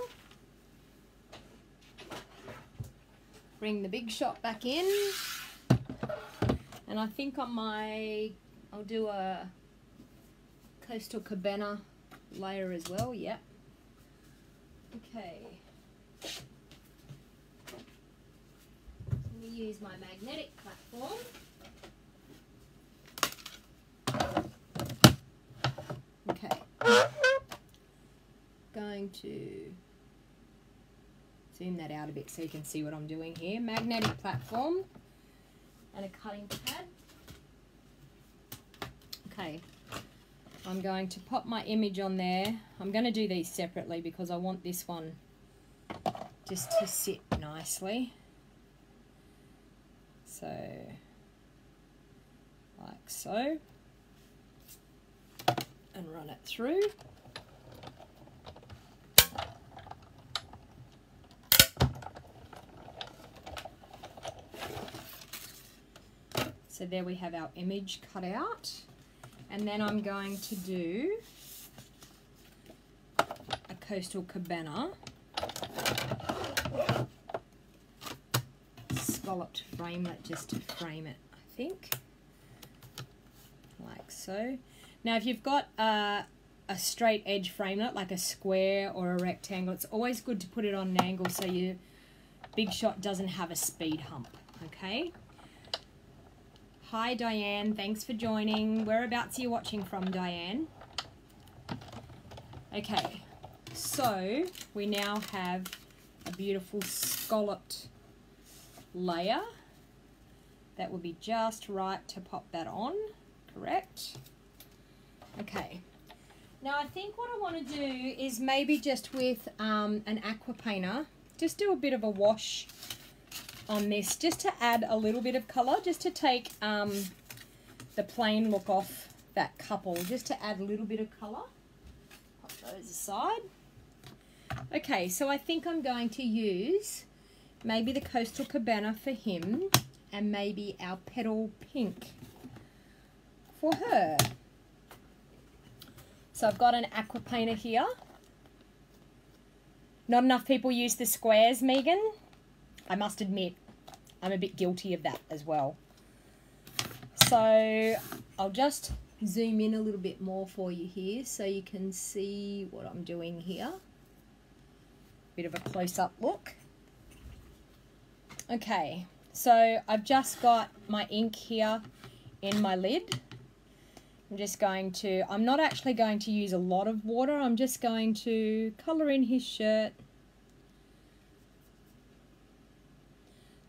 Bring the big shot back in. And I think on I'll do a Coastal Cabana layer as well, yep. Okay. Let me use my magnetic platform. Okay. to zoom that out a bit so you can see what I'm doing here. Magnetic platform and a cutting pad. Okay, I'm going to pop my image on there. I'm going to do these separately because I want this one just to sit nicely. So, like so. And run it through. So there we have our image cut out. And then I'm going to do a coastal cabana scalloped framelit just to frame it, I think. Like so. Now if you've got a straight edge framelit, like a square or a rectangle, it's always good to put it on an angle so your big shot doesn't have a speed hump, okay? Hi Diane, thanks for joining. Whereabouts are you watching from, Diane? Okay, so we now have a beautiful scalloped layer. That would be just right to pop that on, correct? Okay, now I think what I want to do is maybe just with an aqua painter, just do a bit of a wash on this, just to add a little bit of colour, just to take the plain look off that couple, just to add a little bit of colour. Pop those aside. Okay, so I think I'm going to use maybe the coastal cabana for him and maybe our petal pink for her. So I've got an aqua painter here. Not enough people use the squares, Megan. I must admit, I'm a bit guilty of that as well. So I'll just zoom in a little bit more for you here so you can see what I'm doing here. Bit of a close-up look. Okay, so I've just got my ink here in my lid. I'm just going to, I'm not actually going to use a lot of water, I'm just going to colour in his shirt.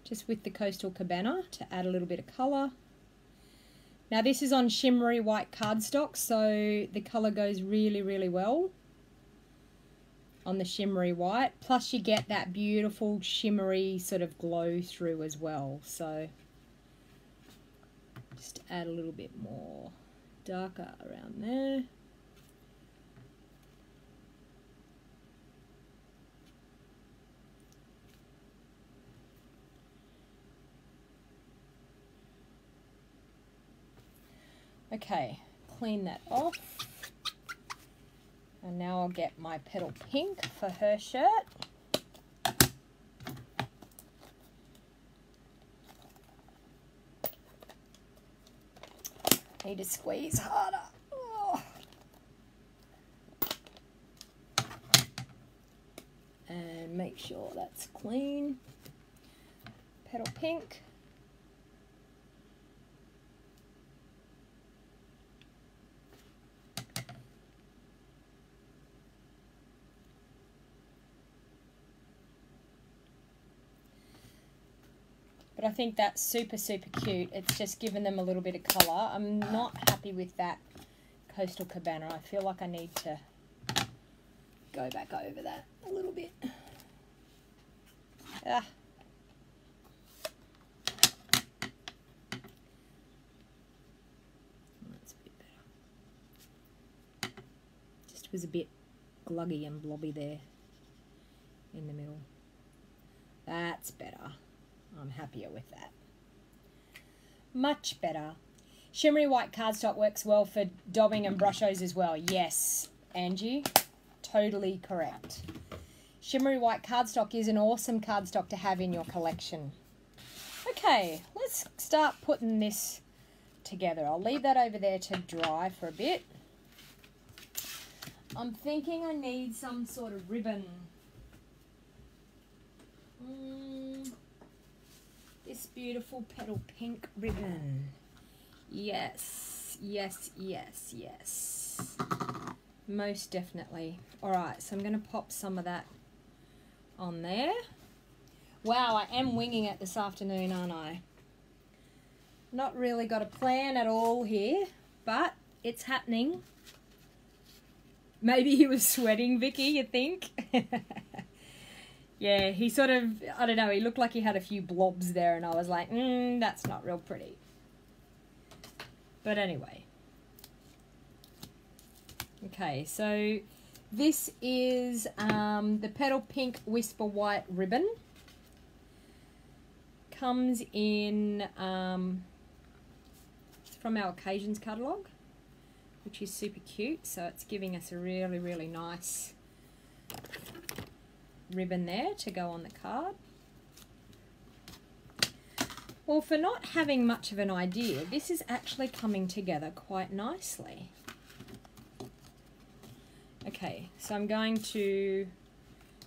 Just with the coastal cabana to add a little bit of colour. Now this is on shimmery white cardstock, so the colour goes really, really well on the shimmery white. Plus you get that beautiful shimmery sort of glow through as well. So just add a little bit more darker around there. Okay, clean that off. And now I'll get my petal pink for her shirt. Need to squeeze harder. Oh. And make sure that's clean. Petal pink. But I think that's super, super cute. It's just given them a little bit of colour. I'm not happy with that coastal cabana. I feel like I need to go back over that a little bit. Ah. That's a bit better. Just was a bit gluggy and blobby there in the middle. That's better. I'm happier with that. Much better. Shimmery white cardstock works well for daubing and brushos as well. Yes, Angie, totally correct. Shimmery white cardstock is an awesome cardstock to have in your collection. Okay, let's start putting this together. I'll leave that over there to dry for a bit. I'm thinking I need some sort of ribbon. This beautiful petal pink ribbon. Yes, yes, yes, yes. Most definitely. Alright, so I'm going to pop some of that on there. Wow, I am winging it this afternoon, aren't I? Not really got a plan at all here, but it's happening. Maybe he was sweating, Vicky, you think? Yeah, he sort of, I don't know, he looked like he had a few blobs there, and I was like, that's not real pretty. But anyway. Okay, so this is the Petal Pink Whisper White ribbon. Comes in, it's from our Occasions catalogue, which is super cute. So it's giving us a really, really nice ribbon there to go on the card. Well, for not having much of an idea, this is actually coming together quite nicely. Okay, so I'm going to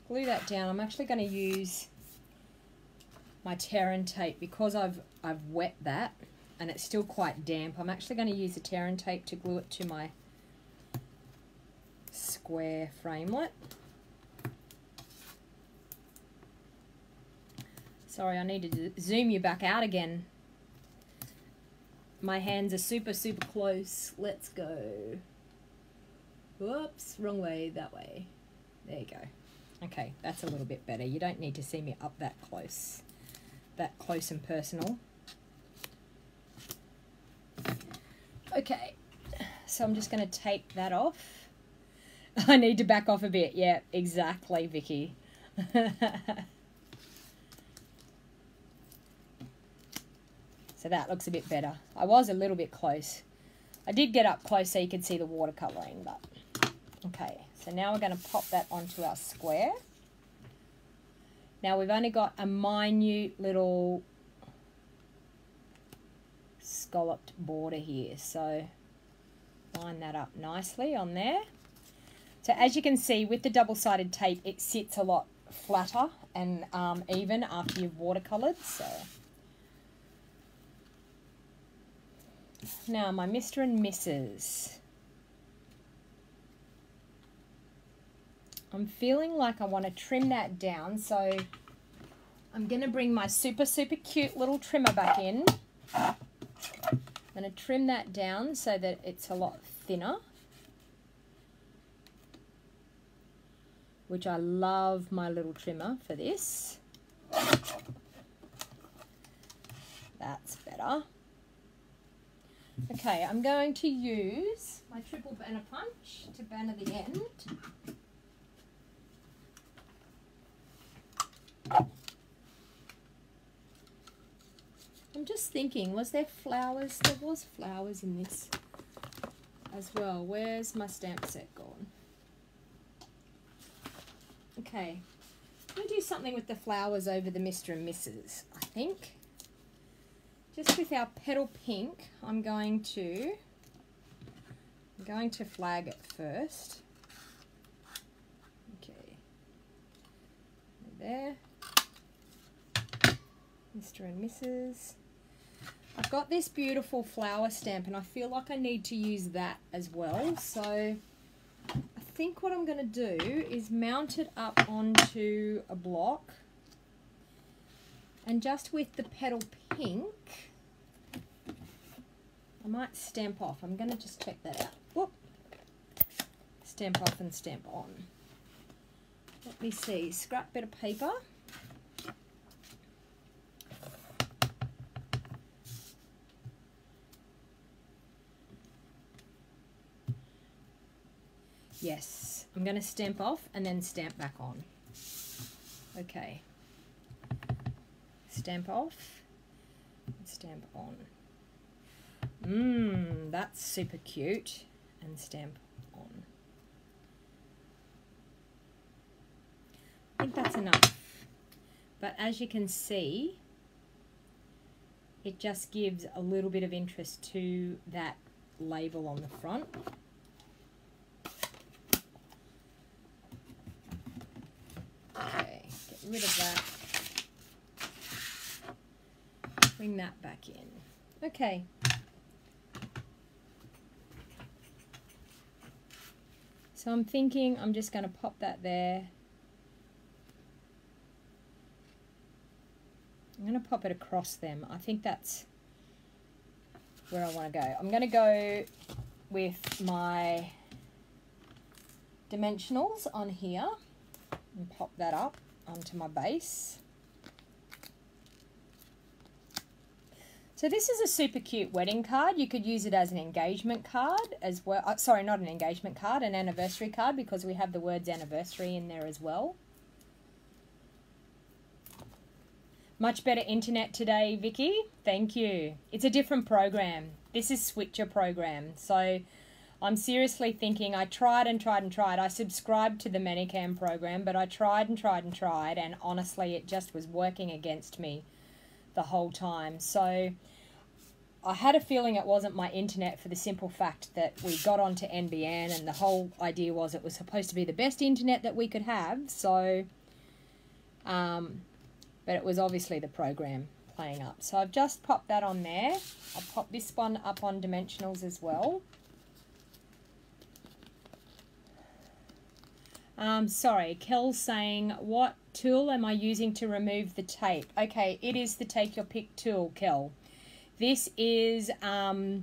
glue that down. I'm actually going to use my tear and tape because I've wet that and it's still quite damp. I'm actually going to use the tear and tape to glue it to my square framelit. Sorry, I needed to zoom you back out again. My hands are super, super close. Let's go. Whoops, wrong way, that way. There you go. Okay, that's a little bit better. You don't need to see me up that close and personal. Okay, so I'm just going to tape that off. I need to back off a bit. Yeah, exactly, Vicky. So that looks a bit better. I was a little bit close. I did get up close so you could see the watercolouring, but okay. So now we're going to pop that onto our square. Now we've only got a minute little scalloped border here, so line that up nicely on there. So as you can see with the double-sided tape, it sits a lot flatter and even after you've watercoloured. So now my Mr. and Mrs. I'm feeling like I want to trim that down, so I'm going to bring my super, super cute little trimmer back in. I'm going to trim that down so that it's a lot thinner, which I love my little trimmer for this. That's better. Okay, I'm going to use my triple banner punch to banner the end. I'm just thinking, was there flowers? There was flowers in this as well. Where's my stamp set gone? Okay, I'm going to do something with the flowers over the Mr. and Mrs., I think. Just with our petal pink, I'm going to flag it first. Okay, there. Mr. and Mrs. I've got this beautiful flower stamp and I feel like I need to use that as well. So I think what I'm going to do is mount it up onto a block, and just with the petal pink, I might stamp off. I'm going to just check that out. Whoop. Stamp off and stamp on. Let me see. Scrap bit of paper. Yes, I'm going to stamp off and then stamp back on. Okay. Stamp off, stamp on. That's super cute. And stamp on. I think that's enough. But as you can see, it just gives a little bit of interest to that label on the front. Okay, get rid of that. Bring that back in. Okay. So I'm thinking I'm just going to pop that there. I'm going to pop it across them. I think that's where I want to go. I'm going to go with my dimensionals on here and pop that up onto my base. So this is a super cute wedding card. You could use it as an engagement card as well. Sorry, not an engagement card, an anniversary card, because we have the words anniversary in there as well. Much better internet today, Vicky. Thank you. It's a different program. This is Switcher program. So I'm seriously thinking, I tried and tried and tried. I subscribed to the Manicam program, but I tried and tried and tried, and honestly, it just was working against me the whole time. So I had a feeling it wasn't my internet, for the simple fact that we got onto NBN and the whole idea was it was supposed to be the best internet that we could have. So, but it was obviously the program playing up. So I've just popped that on there. I'll pop this one up on dimensionals as well. Sorry, Kel's saying, what tool am I using to remove the tape? Okay, it is the Take Your Pick tool, Kel. This is the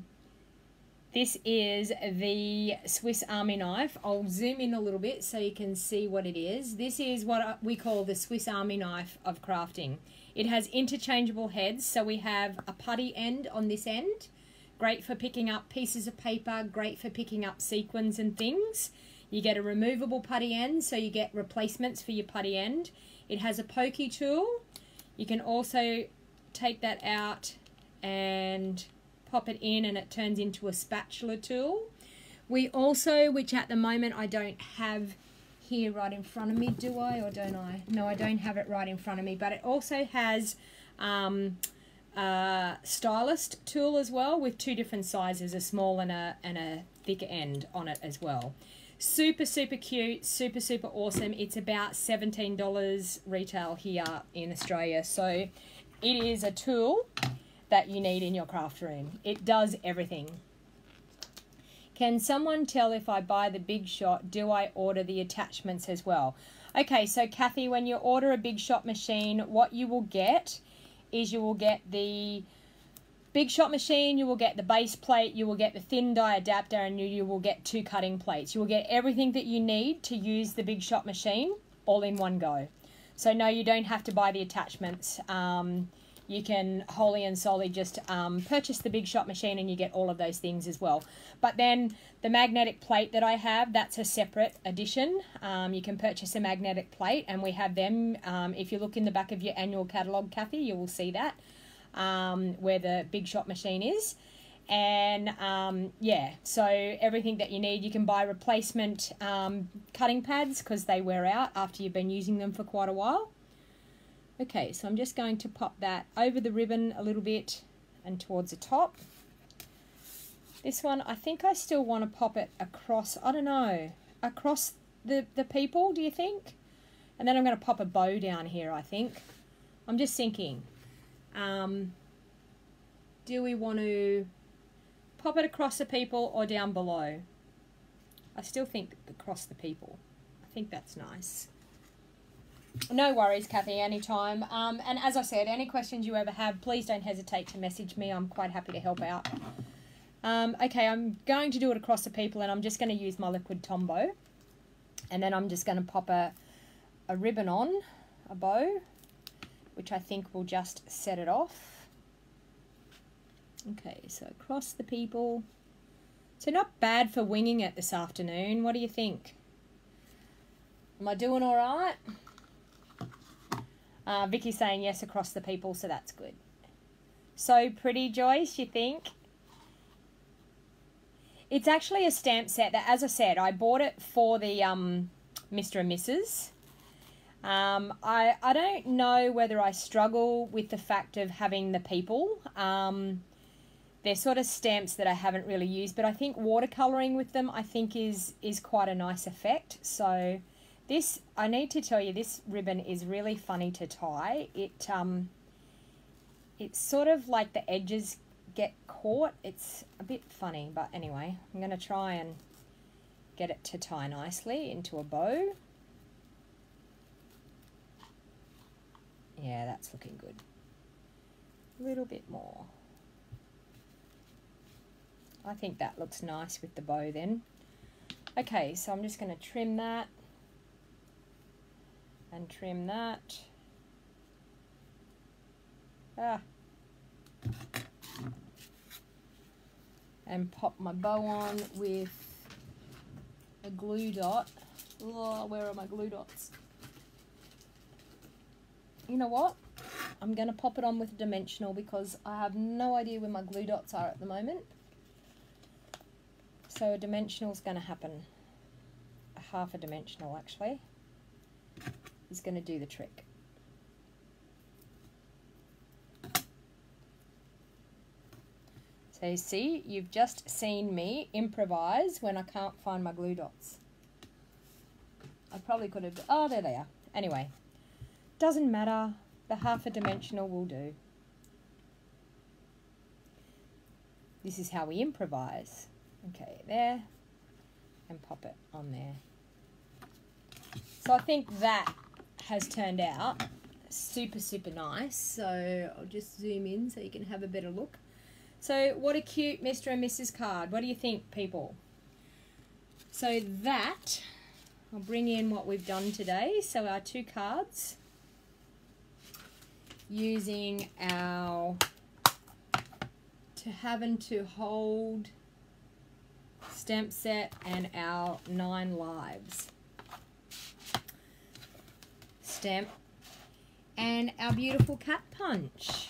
Swiss Army knife. I'll zoom in a little bit so you can see what it is. This is what we call the Swiss Army knife of crafting. It has interchangeable heads, so we have a putty end on this end. Great for picking up pieces of paper, great for picking up sequins and things. You get a removable putty end, so you get replacements for your putty end. It has a pokey tool. You can also take that out and pop it in and it turns into a spatula tool. We also, which at the moment I don't have here right in front of me, do I or don't I? No, I don't have it right in front of me, but it also has a stylist tool as well with two different sizes, a small and a thick end on it as well. Super, super cute, super, super awesome. It's about $17 retail here in Australia. So it is a tool that you need in your craft room. It does everything. Can someone tell if I buy the Big Shot, do I order the attachments as well? Okay, so Kathy, when you order a Big Shot machine, what you will get is you will get the Big Shot machine, you will get the base plate, you will get the thin die adapter, and you will get 2 cutting plates. You will get everything that you need to use the Big Shot machine all in one go. So no, you don't have to buy the attachments. You can wholly and solely just purchase the Big Shot machine and you get all of those things as well. But then the magnetic plate that I have, that's a separate edition. You can purchase a magnetic plate and we have them. If you look in the back of your annual catalogue, Kathy, you will see that. Where the Big Shot machine is, and yeah, so everything that you need. You can buy replacement cutting pads because they wear out after you've been using them for quite a while. Okay, so I'm just going to pop that over the ribbon a little bit and towards the top. This one, I think I still want to pop it across, I don't know, across the people, do you think? And then I'm going to pop a bow down here, I think. I'm just thinking. Do we want to pop it across the people or down below? I still think across the people. I think that's nice. No worries, Kathy, anytime. And as I said, any questions you ever have, please don't hesitate to message me. I'm quite happy to help out. Okay, I'm going to do it across the people and I'm just going to use my liquid Tombow. And then I'm just going to pop a ribbon on, a bow, which I think will just set it off. Okay, so across the people. So not bad for winging it this afternoon. What do you think? Am I doing all right? Vicky's saying yes across the people, so that's good. So pretty, Joyce, you think? It's actually a stamp set that, as I said, I bought it for the Mr. and Mrs. I don't know whether I struggle with the fact of having the people. They're sort of stamps that I haven't really used, but I think watercolouring with them I think is quite a nice effect. So this, I need to tell you, this ribbon is really funny to tie. It's sort of like the edges get caught. It's a bit funny, but anyway, I'm going to try and get it to tie nicely into a bow. Yeah, that's looking good. A little bit more. I think that looks nice with the bow then. Okay, so I'm just going to trim that and trim that. And pop my bow on with a glue dot. Oh, where are my glue dots? You know what? I'm going to pop it on with a dimensional because I have no idea where my glue dots are at the moment. So a dimensional is going to happen. A half a dimensional actually is going to do the trick. So you see, you've just seen me improvise when I can't find my glue dots. I probably could have, oh, there they are. Anyway, doesn't matter, the half a dimensional will do. This is how we improvise. Okay, there, and pop it on there. So I think that has turned out super, super nice. So I'll just zoom in so you can have a better look. So what a cute Mr. and Mrs. card. What do you think, people? So that, I'll bring in what we've done today. So our 2 cards using our To Have and To Hold stamp set and our 9 Lives stamp and our beautiful cat punch.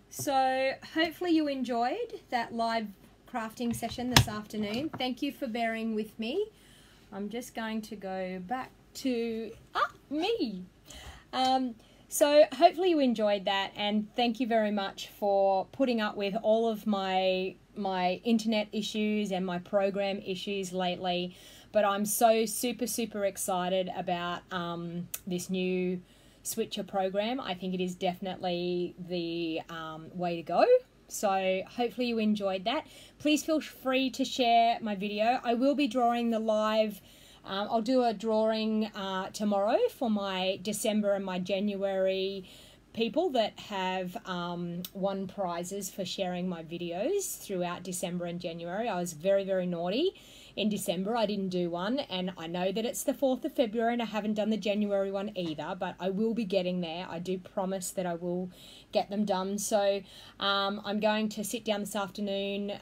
So hopefully you enjoyed that live crafting session this afternoon. Thank you for bearing with me. I'm just going to go back to me. So hopefully you enjoyed that, and thank you very much for putting up with all of my internet issues and my program issues lately. But I'm so super excited about this new switcher program. I think it is definitely the way to go. So hopefully you enjoyed that. Please feel free to share my video. I will be drawing the live. I'll do a drawing tomorrow for my December and my January people that have won prizes for sharing my videos throughout December and January. I was very naughty in December. I didn't do one, and I know that it's the 4th of February and I haven't done the January one either, but I will be getting there. I do promise that I will get them done. So I'm going to sit down this afternoon,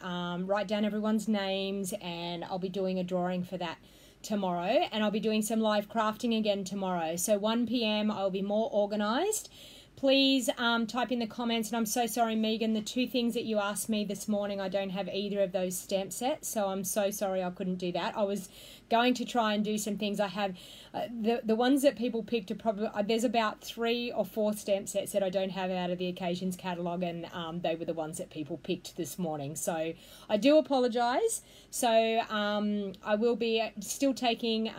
write down everyone's names, and I'll be doing a drawing for that tomorrow, and I'll be doing some live crafting again tomorrow. So 1 p.m. I'll be more organized. Please type in the comments, and I'm so sorry, Megan, the 2 things that you asked me this morning, I don't have either of those stamp sets, so I'm so sorry I couldn't do that. I was going to try and do some things. I have the ones that people picked are probably, there's about 3 or 4 stamp sets that I don't have out of the occasions catalogue, and they were the ones that people picked this morning. So I do apologise. So I will be still taking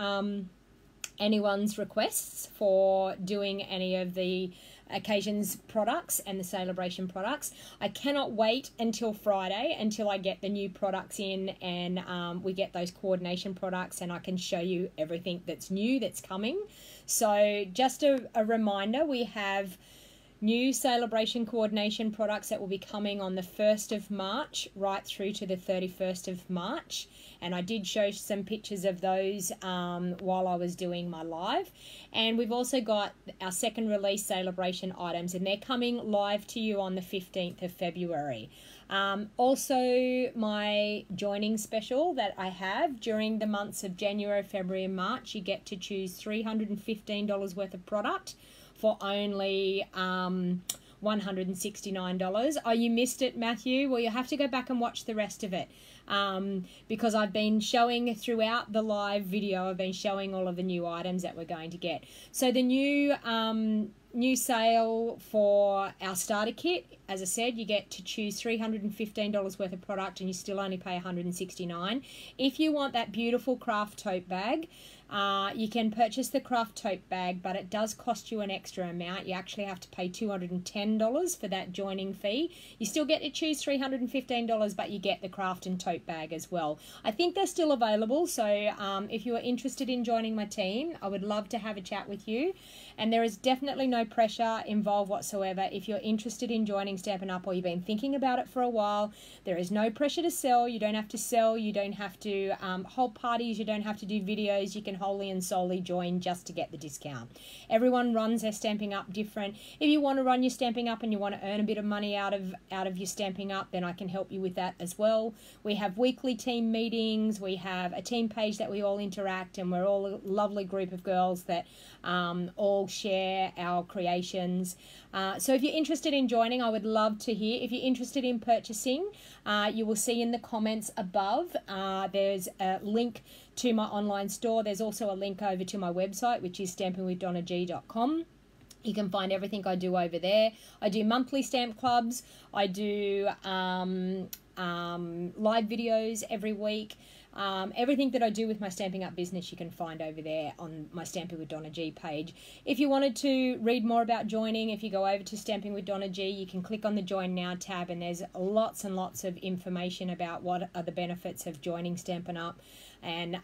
anyone's requests for doing any of the occasions products and the celebration products. I cannot wait until Friday until I get the new products in, and we get those coordination products, and I can show you everything that's new that's coming. So just a reminder, we have new celebration coordination products that will be coming on the 1st of March right through to the 31st of March. And I did show some pictures of those while I was doing my live. And we've also got our second release celebration items, and they're coming live to you on the 15th of February. Also, my joining special that I have during the months of January, February and March, you get to choose $315 worth of product for only $169. Oh, you missed it, Matthew? Well, you have to go back and watch the rest of it, because I've been showing throughout the live video, I've been showing all of the new items that we're going to get. So the new new sale for our starter kit. As I said, you get to choose $315 worth of product and you still only pay $169. If you want that beautiful craft tote bag, you can purchase the craft tote bag, but it does cost you an extra amount. You actually have to pay $210 for that joining fee. You still get to choose $315, but you get the craft and tote bag as well. I think they're still available, so if you are interested in joining my team, I would love to have a chat with you. And there is definitely no pressure involved whatsoever. If you're interested in joining Stampin' Up or you've been thinking about it for a while, there is no pressure to sell. You don't have to sell. You don't have to hold parties. You don't have to do videos. You can wholly and solely join just to get the discount. Everyone runs their Stampin' Up different. If you want to run your Stampin' Up and you want to earn a bit of money out of your Stampin' Up, then I can help you with that as well. We have weekly team meetings. We have a team page that we all interact, and we're all a lovely group of girls that all share our creations. So if you're interested in joining, I would love to hear. If you're interested in purchasing, you will see in the comments above, there's a link to my online store. There's also a link over to my website, which is stampingwithdonnag.com. You can find everything I do over there. I do monthly stamp clubs. I do live videos every week. Everything that I do with my Stampin' Up business you can find over there on my Stamping with Donna G page. If you wanted to read more about joining, if you go over to Stamping with Donna G, you can click on the Join Now tab, and there's lots and lots of information about what are the benefits of joining Stampin' Up and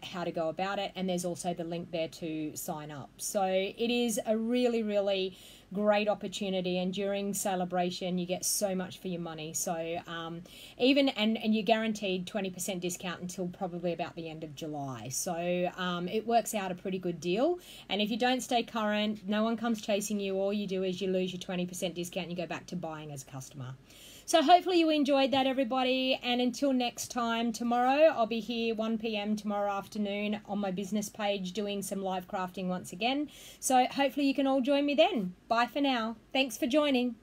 how to go about it. And there's also the link there to sign up. So it is a really, really great opportunity, and during celebration you get so much for your money. So and you're guaranteed 20% discount until probably about the end of July. So it works out a pretty good deal, and if you don't stay current, no one comes chasing you. All you do is you lose your 20% discount and you go back to buying as a customer. So hopefully you enjoyed that, everybody, and until next time, tomorrow I'll be here 1 p.m. tomorrow afternoon on my business page doing some live crafting once again. So hopefully you can all join me then. Bye for now. Thanks for joining.